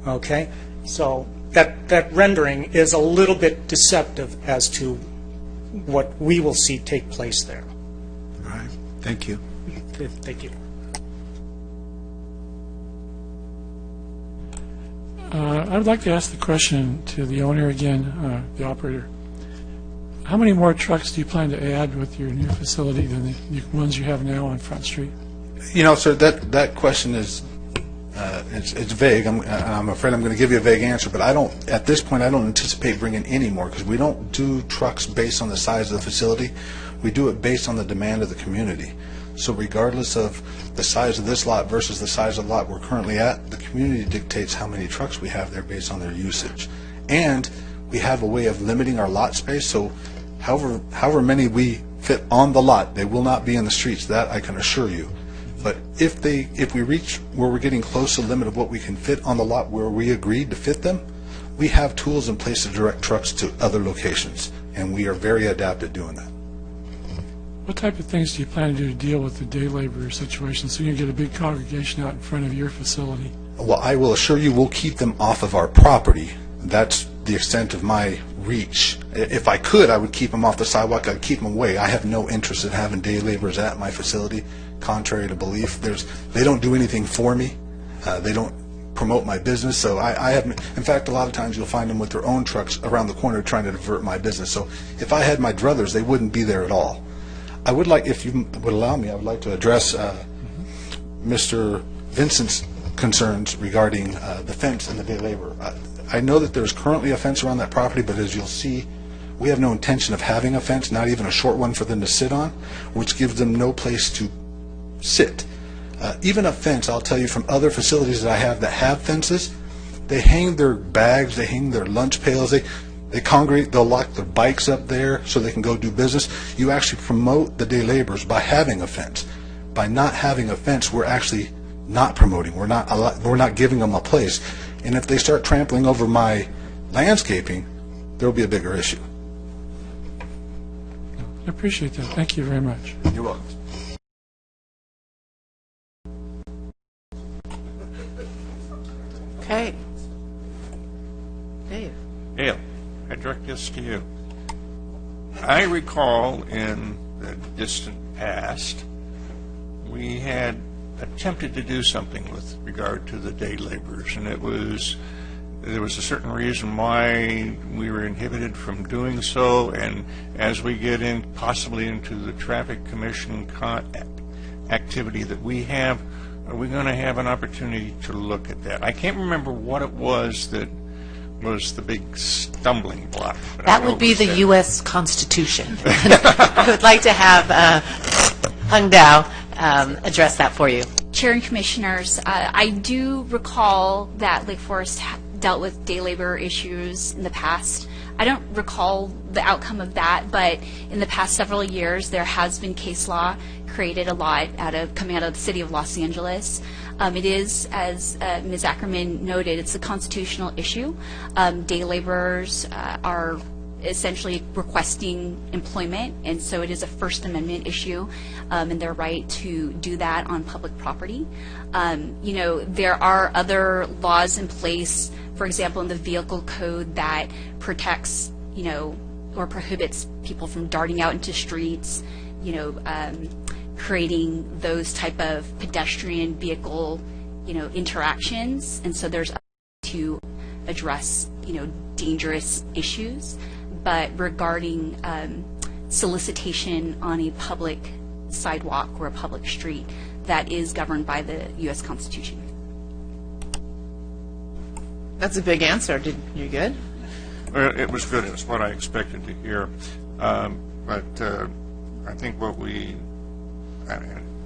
Speaker 16: okay? So that rendering is a little bit deceptive as to what we will see take place there.
Speaker 9: All right. Thank you.
Speaker 16: Thank you.
Speaker 13: I would like to ask the question to the owner again, the operator. How many more trucks do you plan to add with your new facility than the ones you have now on Front Street?
Speaker 20: Sir, that question is, it's vague. I'm afraid I'm going to give you a vague answer, but at this point, I don't anticipate bringing any more, because we don't do trucks based on the size of the facility. We do it based on the demand of the community. So regardless of the size of this lot versus the size of the lot we're currently at, the community dictates how many trucks we have there based on their usage. And we have a way of limiting our lot space, so however many we fit on the lot, they will not be in the streets. That I can assure you. But if we reach where we're getting close to the limit of what we can fit on the lot where we agreed to fit them, we have tools in place to direct trucks to other locations, and we are very adept at doing that.
Speaker 13: What type of things do you plan to do to deal with the day laborer situation so you can get a big congregation out in front of your facility?
Speaker 20: Well, I will assure you we'll keep them off of our property. That's the extent of my reach. If I could, I would keep them off the sidewalk. I'd keep them away. I have no interest in having day laborers at my facility, contrary to belief. They don't do anything for me. They don't promote my business. So I have, in fact, a lot of times you'll find them with their own trucks around the corner trying to divert my business. So if I had my druthers, they wouldn't be there at all. I would like, if you would allow me, I would like to address Mr. Vincent's concerns regarding the fence and the day labor. I know that there's currently a fence around that property, but as you'll see, we have no intention of having a fence, not even a short one for them to sit on, which gives them no place to sit. Even a fence, I'll tell you from other facilities that I have that have fences, they hang their bags, they hang their lunch pails, they congregate, they'll lock their bikes up there so they can go do business. You actually promote the day laborers by having a fence. By not having a fence, we're actually not promoting. We're not giving them a place. And if they start trampling over my landscaping, there will be a bigger issue.
Speaker 13: I appreciate that. Thank you very much.
Speaker 20: You're welcome.
Speaker 1: Okay. Dave.
Speaker 2: Dale, I direct this to you. I recall in the distant past, we had attempted to do something with regard to the day laborers, and there was a certain reason why we were inhibited from doing so, and as we get in possibly into the traffic commission activity that we have, are we going to have an opportunity to look at that? I can't remember what it was that was the big stumbling block.
Speaker 11: That would be the U.S. Constitution. I would like to have Hung Dao address that for you.
Speaker 21: Chair and Commissioners, I do recall that Lake Forest dealt with day labor issues in the past. I don't recall the outcome of that, but in the past several years, there has been case law created a lot coming out of the city of Los Angeles. It is, as Ms. Ackerman noted, it's a constitutional issue. Day laborers are essentially requesting employment, and so it is a First Amendment issue, and their right to do that on public property. There are other laws in place, for example, in the vehicle code that protects, or prohibits people from darting out into streets, creating those type of pedestrian vehicle, interactions, and so there's to address, dangerous issues. But regarding solicitation on a public sidewalk or a public street, that is governed by the U.S. Constitution.
Speaker 1: That's a big answer. You good?
Speaker 2: Well, it was good. It was what I expected to hear. But I think I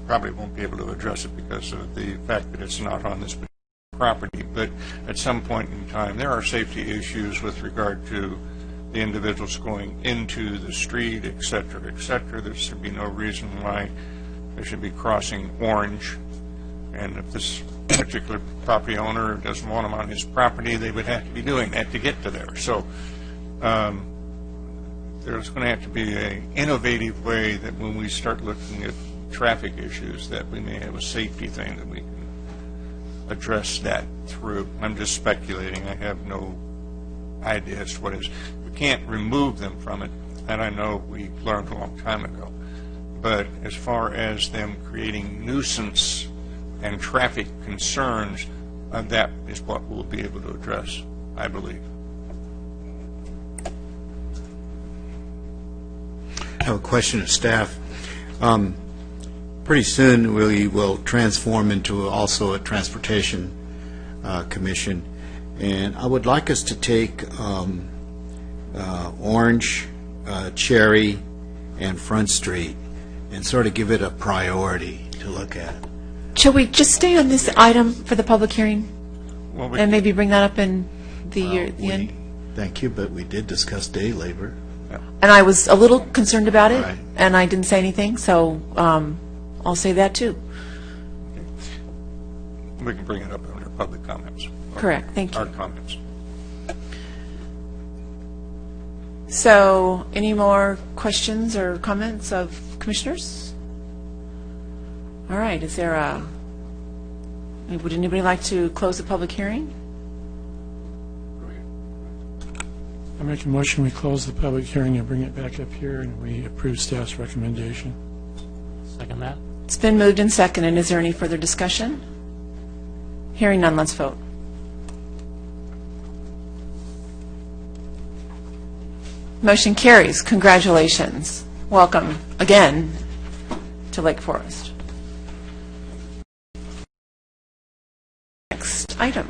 Speaker 2: probably won't be able to address it because of the fact that it's not on this property. But at some point in time, there are safety issues with regard to the individuals going into the street, et cetera, et cetera. There should be no reason why they should be crossing orange. And if this particular property owner doesn't want them on his property, they would have to be doing that to get to there. So there's going to have to be an innovative way that when we start looking at traffic issues, that we may have a safety thing that we can address that through. I'm just speculating. I have no idea as to what it is. We can't remove them from it, and I know we learned a long time ago. But as far as them creating nuisance and traffic concerns, that is what we'll be able to address, I believe.
Speaker 9: have a question of staff. Pretty soon, we will transform into also a transportation commission, and I would like us to take Orange, Cherry, and Front Street and sort of give it a priority to look at.
Speaker 1: Shall we just stay on this item for the public hearing?
Speaker 2: Well,
Speaker 1: And maybe bring that up in the end?
Speaker 9: Thank you, but we did discuss day labor.
Speaker 1: And I was a little concerned about it,
Speaker 9: Right.
Speaker 1: and I didn't say anything, so I'll say that too.
Speaker 2: We can bring it up under public comments.
Speaker 1: Correct, thank you.
Speaker 2: Our comments.
Speaker 1: So, any more questions or comments of commissioners? All right, is there would anybody like to close the public hearing?
Speaker 13: I make a motion, we close the public hearing and bring it back up here, and we approve staff's recommendation.
Speaker 6: Second that.
Speaker 1: It's been moved and seconded. Is there any further discussion? Hearing none, let's vote. Motion carries. Congratulations. Welcome again to Lake Forest. Next item.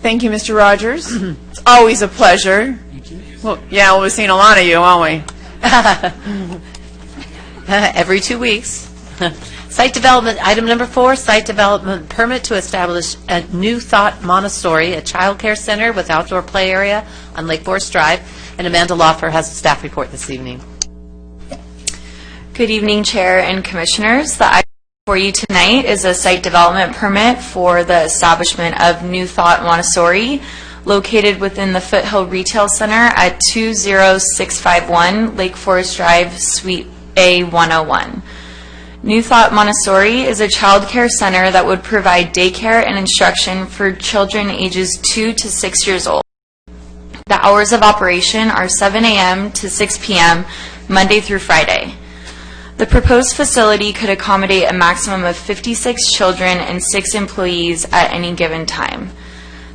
Speaker 1: Thank you, Mr. Rogers. It's always a pleasure.
Speaker 13: Thank you.
Speaker 1: Well, yeah, we've seen a lot of you, won't we?
Speaker 11: Every 2 weeks. Site development, item number 4, site development permit to establish a New Thought Montessori, a child care center with outdoor play area on Lake Forest Drive. And Amanda Lawfer has a staff report this evening.
Speaker 22: Good evening, Chair and Commissioners. The item for you tonight is a site development permit for the establishment of New Thought Montessori, located within the Foothill Retail Center at 20651 Lake Forest Drive, Suite A101. New Thought Montessori is a child care center that would provide daycare and instruction for children ages 2 to 6 years old. The hours of operation are 7 a.m. to 6 p.m., Monday through Friday. The proposed facility could accommodate a maximum of 56 children and 6 employees at any given time.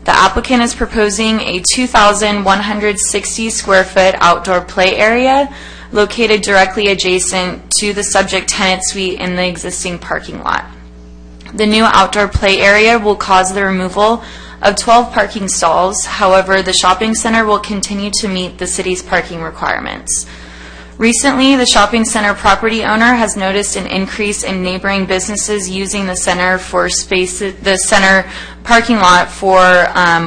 Speaker 22: The applicant is proposing a 2,160 square foot outdoor play area located directly adjacent to the subject tenant suite in the existing parking lot. The new outdoor play area will cause the removal of 12 parking stalls. However, the shopping center will continue to meet the city's parking requirements. Recently, the shopping center property owner has noticed an increase in neighboring businesses using the center for the center parking lot for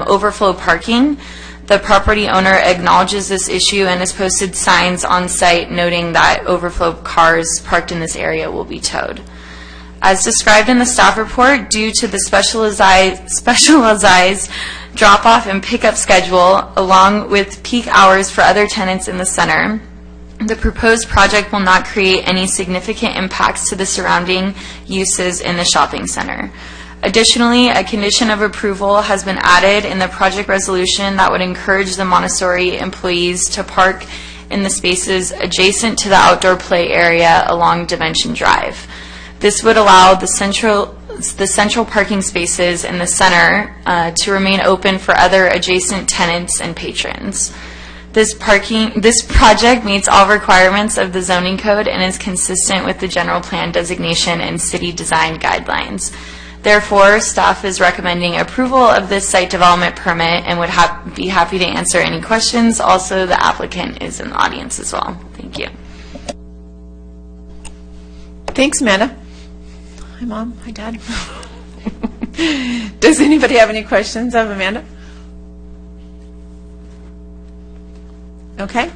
Speaker 22: overflow parking. The property owner acknowledges this issue and has posted signs on site noting that overflow cars parked in this area will be towed. As described in the staff report, due to the specialized drop-off and pickup schedule, along with peak hours for other tenants in the center, the proposed project will not create any significant impacts to the surrounding uses in the shopping center. Additionally, a condition of approval has been added in the project resolution that would encourage the Montessori employees to park in the spaces adjacent to the outdoor play area along Dimension Drive. This would allow the central parking spaces in the center to remain open for other adjacent tenants and patrons. This project meets all requirements of the zoning code and is consistent with the general plan designation and city design guidelines. Therefore, staff is recommending approval of this site development permit and would be happy to answer any questions. Also, the applicant is in the audience as well. Thank you.
Speaker 1: Thanks, Amanda. Hi, Mom. Hi, Dad. Does anybody have any questions of Amanda? Okay.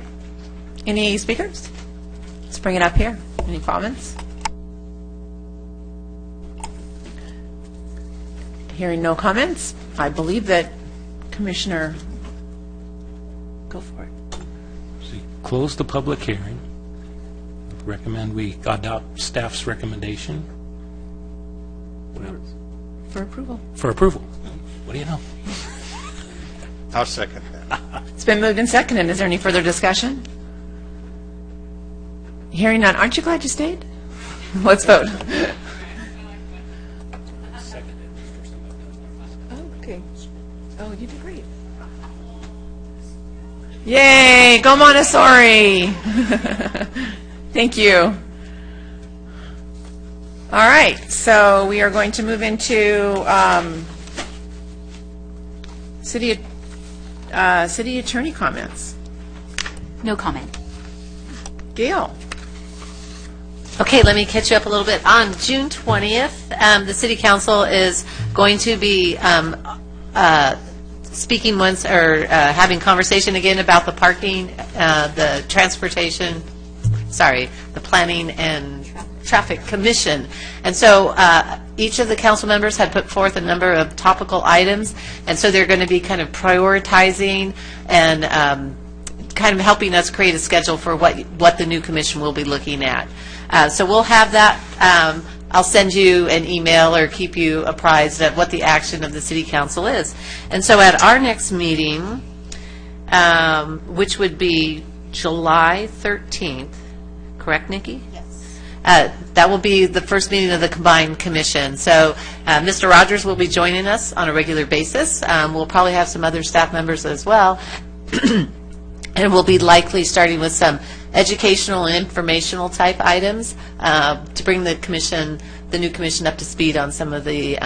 Speaker 1: Any speakers? Let's bring it up here. Any comments? Hearing no comments, I believe that Commissioner, go for it.
Speaker 6: Close the public hearing. Recommend we adopt staff's recommendation.
Speaker 1: For approval.
Speaker 6: For approval. What do you know?
Speaker 2: I'll second that.
Speaker 1: It's been moved and seconded. Is there any further discussion? Hearing none. Aren't you glad you stayed? Let's vote. Okay. Oh, you did great. Yay, go Montessori. Thank you. All right, so we are going to move into city attorney comments.
Speaker 11: No comment.
Speaker 1: Gail.
Speaker 4: Okay, let me catch you up a little bit. On June 20th, the City Council is going to be speaking once, or having conversation again about the parking, the transportation, the Planning and Traffic Commission. And so each of the council members had put forth a number of topical items, and so they're going to be kind of prioritizing and kind of helping us create a schedule for what the new commission will be looking at. So we'll have that. I'll send you an email or keep you apprised of what the action of the City Council is. And so at our next meeting, which would be July 13th, correct, Nikki? Yes. That will be the first meeting of the combined commission. So Mr. Rogers will be joining us on a regular basis. We'll probably have some other staff members as well. And we'll be likely starting with some educational and informational type items to bring the new commission up to speed on some of the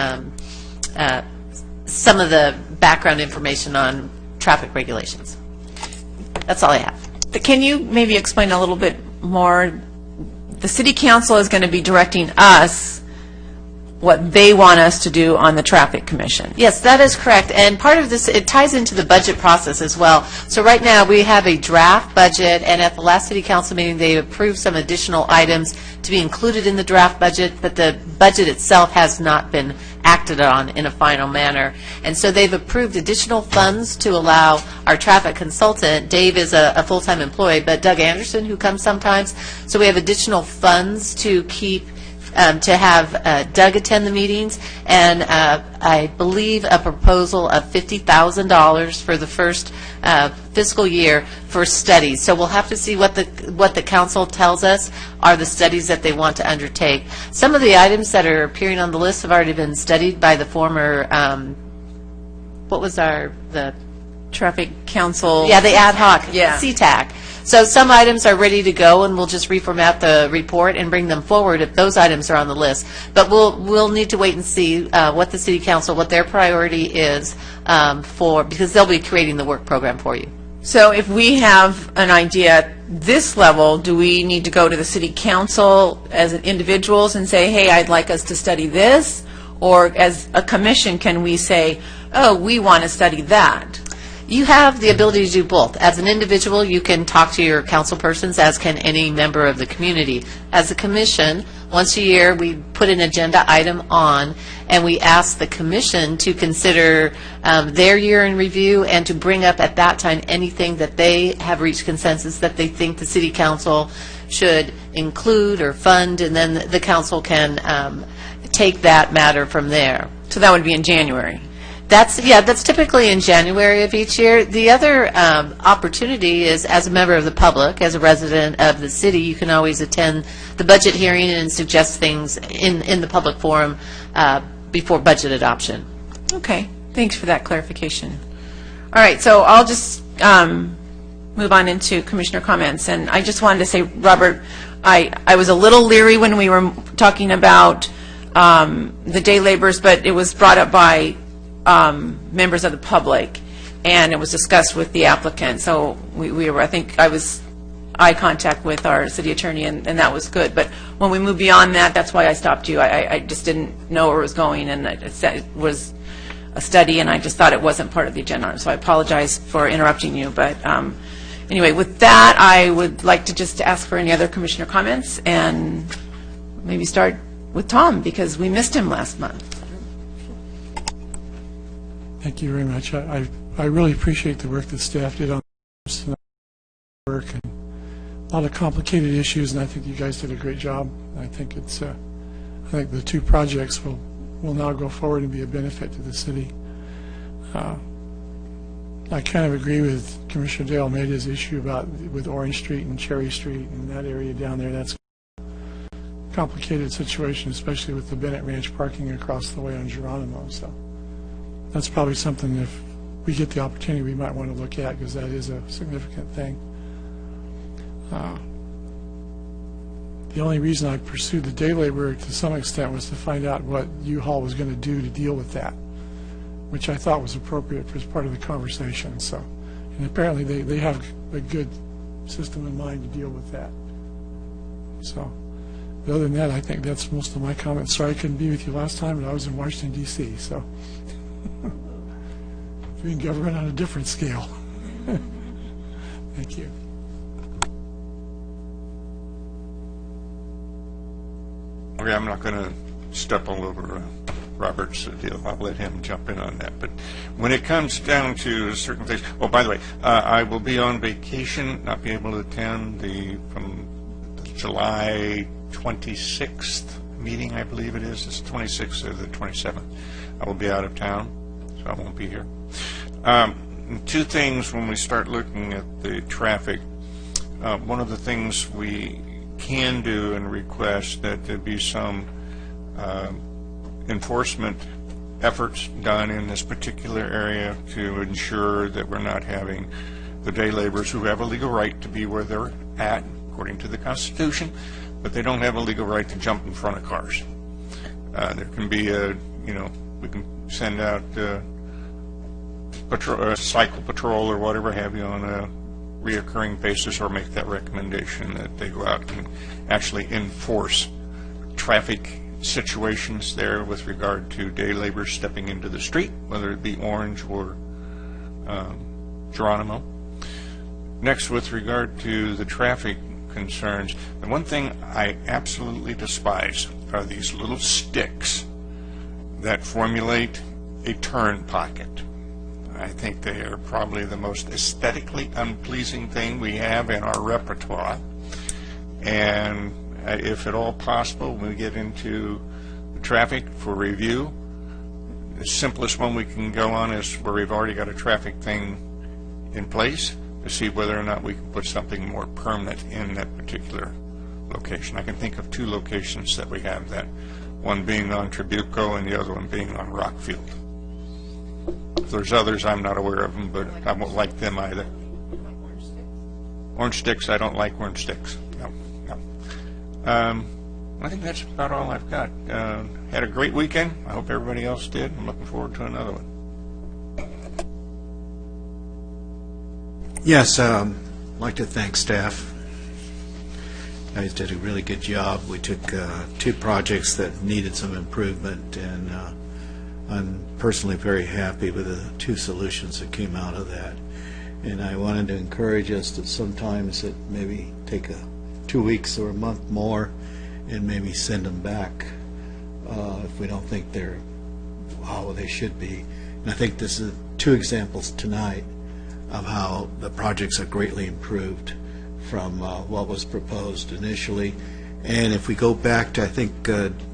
Speaker 4: background information on traffic regulations. That's all I have.
Speaker 1: Can you maybe explain a little bit more? The City Council is going to be directing us what they want us to do on the Traffic Commission.
Speaker 4: Yes, that is correct. And part of this, it ties into the budget process as well. So right now, we have a draft budget, and at the last City Council meeting, they approved some additional items to be included in the draft budget, but the budget itself has not been acted on in a final manner. And so they've approved additional funds to allow our traffic consultant, Dave is a full-time employee, but Doug Anderson, who comes sometimes, so we have additional funds to keep to have Doug attend the meetings, and I believe a proposal of $50,000 for the first fiscal year for studies. So we'll have to see what the council tells us are the studies that they want to undertake. Some of the items that are appearing on the list have already been studied by the former, what was the
Speaker 1: Traffic Council?
Speaker 4: Yeah, the ad hoc,
Speaker 1: yeah.
Speaker 4: CTAC. So some items are ready to go, and we'll just reformat the report and bring them forward if those items are on the list. But we'll need to wait and see what the City Council, what their priority is because they'll be creating the work program for you.
Speaker 1: So if we have an idea at this level, do we need to go to the City Council as individuals and say, hey, I'd like us to study this? Or as a commission, can we say, oh, we want to study that?
Speaker 4: You have the ability to do both. As an individual, you can talk to your council persons, as can any member of the community. As a commission, once a year, we put an agenda item on, and we ask the commission to consider their year in review and to bring up at that time anything that they have reached consensus that they think the City Council should include or fund, and then the council can take that matter from there.
Speaker 1: So that would be in January?
Speaker 4: That's typically in January of each year. The other opportunity is, as a member of the public, as a resident of the city, you can always attend the budget hearing and suggest things in the public forum before budget adoption.
Speaker 1: Okay, thanks for that clarification. All right, so I'll just move on into commissioner comments, and I just wanted to say, Robert, I was a little leery when we were talking about the day laborers, but it was brought up by members of the public, and it was discussed with the applicant. So we were, I think I was eye contact with our city attorney, and that was good. But when we move beyond that, that's why I stopped you. I just didn't know where it was going, and it was a study, and I just thought it wasn't part of the agenda. So I apologize for interrupting you. But anyway, with that, I would like to just ask for any other commissioner comments, and maybe start with Tom, because we missed him last month.
Speaker 13: Thank you very much. I really appreciate the work that staff did on this work, and a lot of complicated issues, and I think you guys did a great job. I think it's I think the two projects will now go forward and be a benefit to the city. I kind of agree with Commissioner De Almeida's issue with Orange Street and Cherry Street and that area down there. That's a complicated situation, especially with the Bennett Ranch parking across the way on Geronimo. So that's probably something, if we get the opportunity, we might want to look at, because that is a significant thing. The only reason I pursued the day labor to some extent was to find out what U-Haul was going to do to deal with that, which I thought was appropriate as part of the conversation. So, and apparently they have a good system in mind to deal with that. So, other than that, I think that's most of my comments. Sorry I couldn't be with you last time, but I was in Washington, D.C., so doing government on a different scale. Thank you.
Speaker 2: Okay, I'm not going to step all over Robert's deal. I'll let him jump in on that. But when it comes down to certain things, oh, by the way, I will be on vacation, not be able to attend from the July 26th meeting, I believe it is. It's 26th or the 27th. I will be out of town, so I won't be here. Two things when we start looking at the traffic. One of the things we can do and request that there be some enforcement efforts done in this particular area to ensure that we're not having the day laborers who have a legal right to be where they're at, according to the Constitution, but they don't have a legal right to jump in front of cars. There can be we can send out cycle patrol or whatever have you on a reoccurring basis, or make that recommendation that they go out and actually enforce traffic situations there with regard to day laborers stepping into the street, whether it be Orange or Geronimo. Next, with regard to the traffic concerns, the one thing I absolutely despise are these little sticks that formulate a turn pocket. I think they are probably the most aesthetically unpleasing thing we have in our repertoire. And if at all possible, when we get into the traffic for review, the simplest one we can go on is where we've already got a traffic thing in place to see whether or not we can put something more permanent in that particular location. I can think of two locations that we have that, one being on Trabuco and the other one being on Rockfield. If there's others, I'm not aware of them, but I won't like them either. Orange sticks, I don't like orange sticks. No. I think that's about all I've got. Had a great weekend. I hope everybody else did. I'm looking forward to another one.
Speaker 9: Yes, I'd like to thank staff. You guys did a really good job. We took two projects that needed some improvement, and I'm personally very happy with the two solutions that came out of that. And I wanted to encourage us to sometimes that maybe take 2 weeks or a month more and maybe send them back if we don't think they're how they should be. And I think this is two examples tonight of how the projects are greatly improved from what was proposed initially. And if we go back to, I think,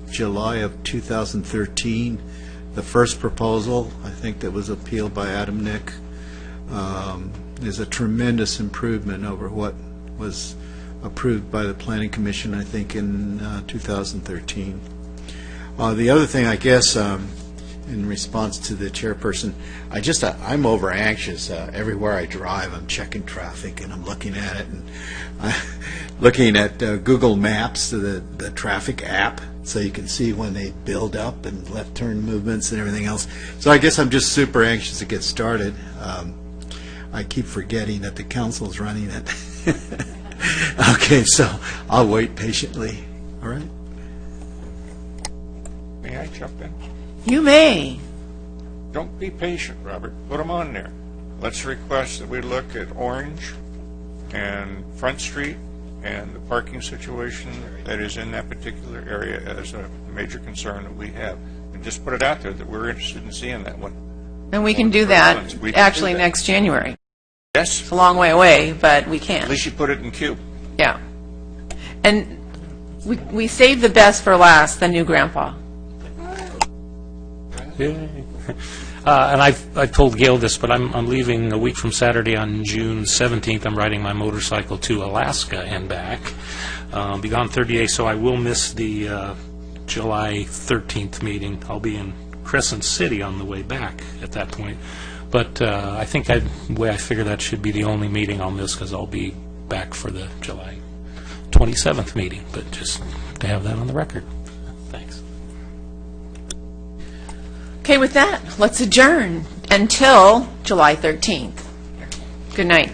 Speaker 9: July of 2013, the first proposal, I think that was appealed by Adam Nick, is a tremendous improvement over what was approved by the Planning Commission, I think, in 2013. The other thing, I guess, in response to the chairperson, I'm over anxious. Everywhere I drive, I'm checking traffic and I'm looking at it, and looking at Google Maps, the traffic app, so you can see when they build up and left turn movements and everything else. So I guess I'm just super anxious to get started. I keep forgetting that the council's running it. Okay, so I'll wait patiently. All right.
Speaker 2: May I jump in?
Speaker 1: You may.
Speaker 2: Don't be patient, Robert. Put them on there. Let's request that we look at Orange and Front Street and the parking situation that is in that particular area as a major concern that we have. And just put it out there that we're interested in seeing that one.
Speaker 1: And we can do that actually next January.
Speaker 2: Yes.
Speaker 1: It's a long way away, but we can.
Speaker 2: At least you put it in queue.
Speaker 1: Yeah. And we saved the best for last, the new grandpa.
Speaker 6: Yay. And I've told Gail this, but I'm leaving a week from Saturday on June 17th. I'm riding my motorcycle to Alaska and back. Be gone 30 days, so I will miss the July 13th meeting. I'll be in Crescent City on the way back at that point. But I think the way I figure that should be the only meeting I'll miss, because I'll be back for the July 27th meeting, but just to have that on the record. Thanks.
Speaker 1: Okay, with that, let's adjourn until July 13th. Good night.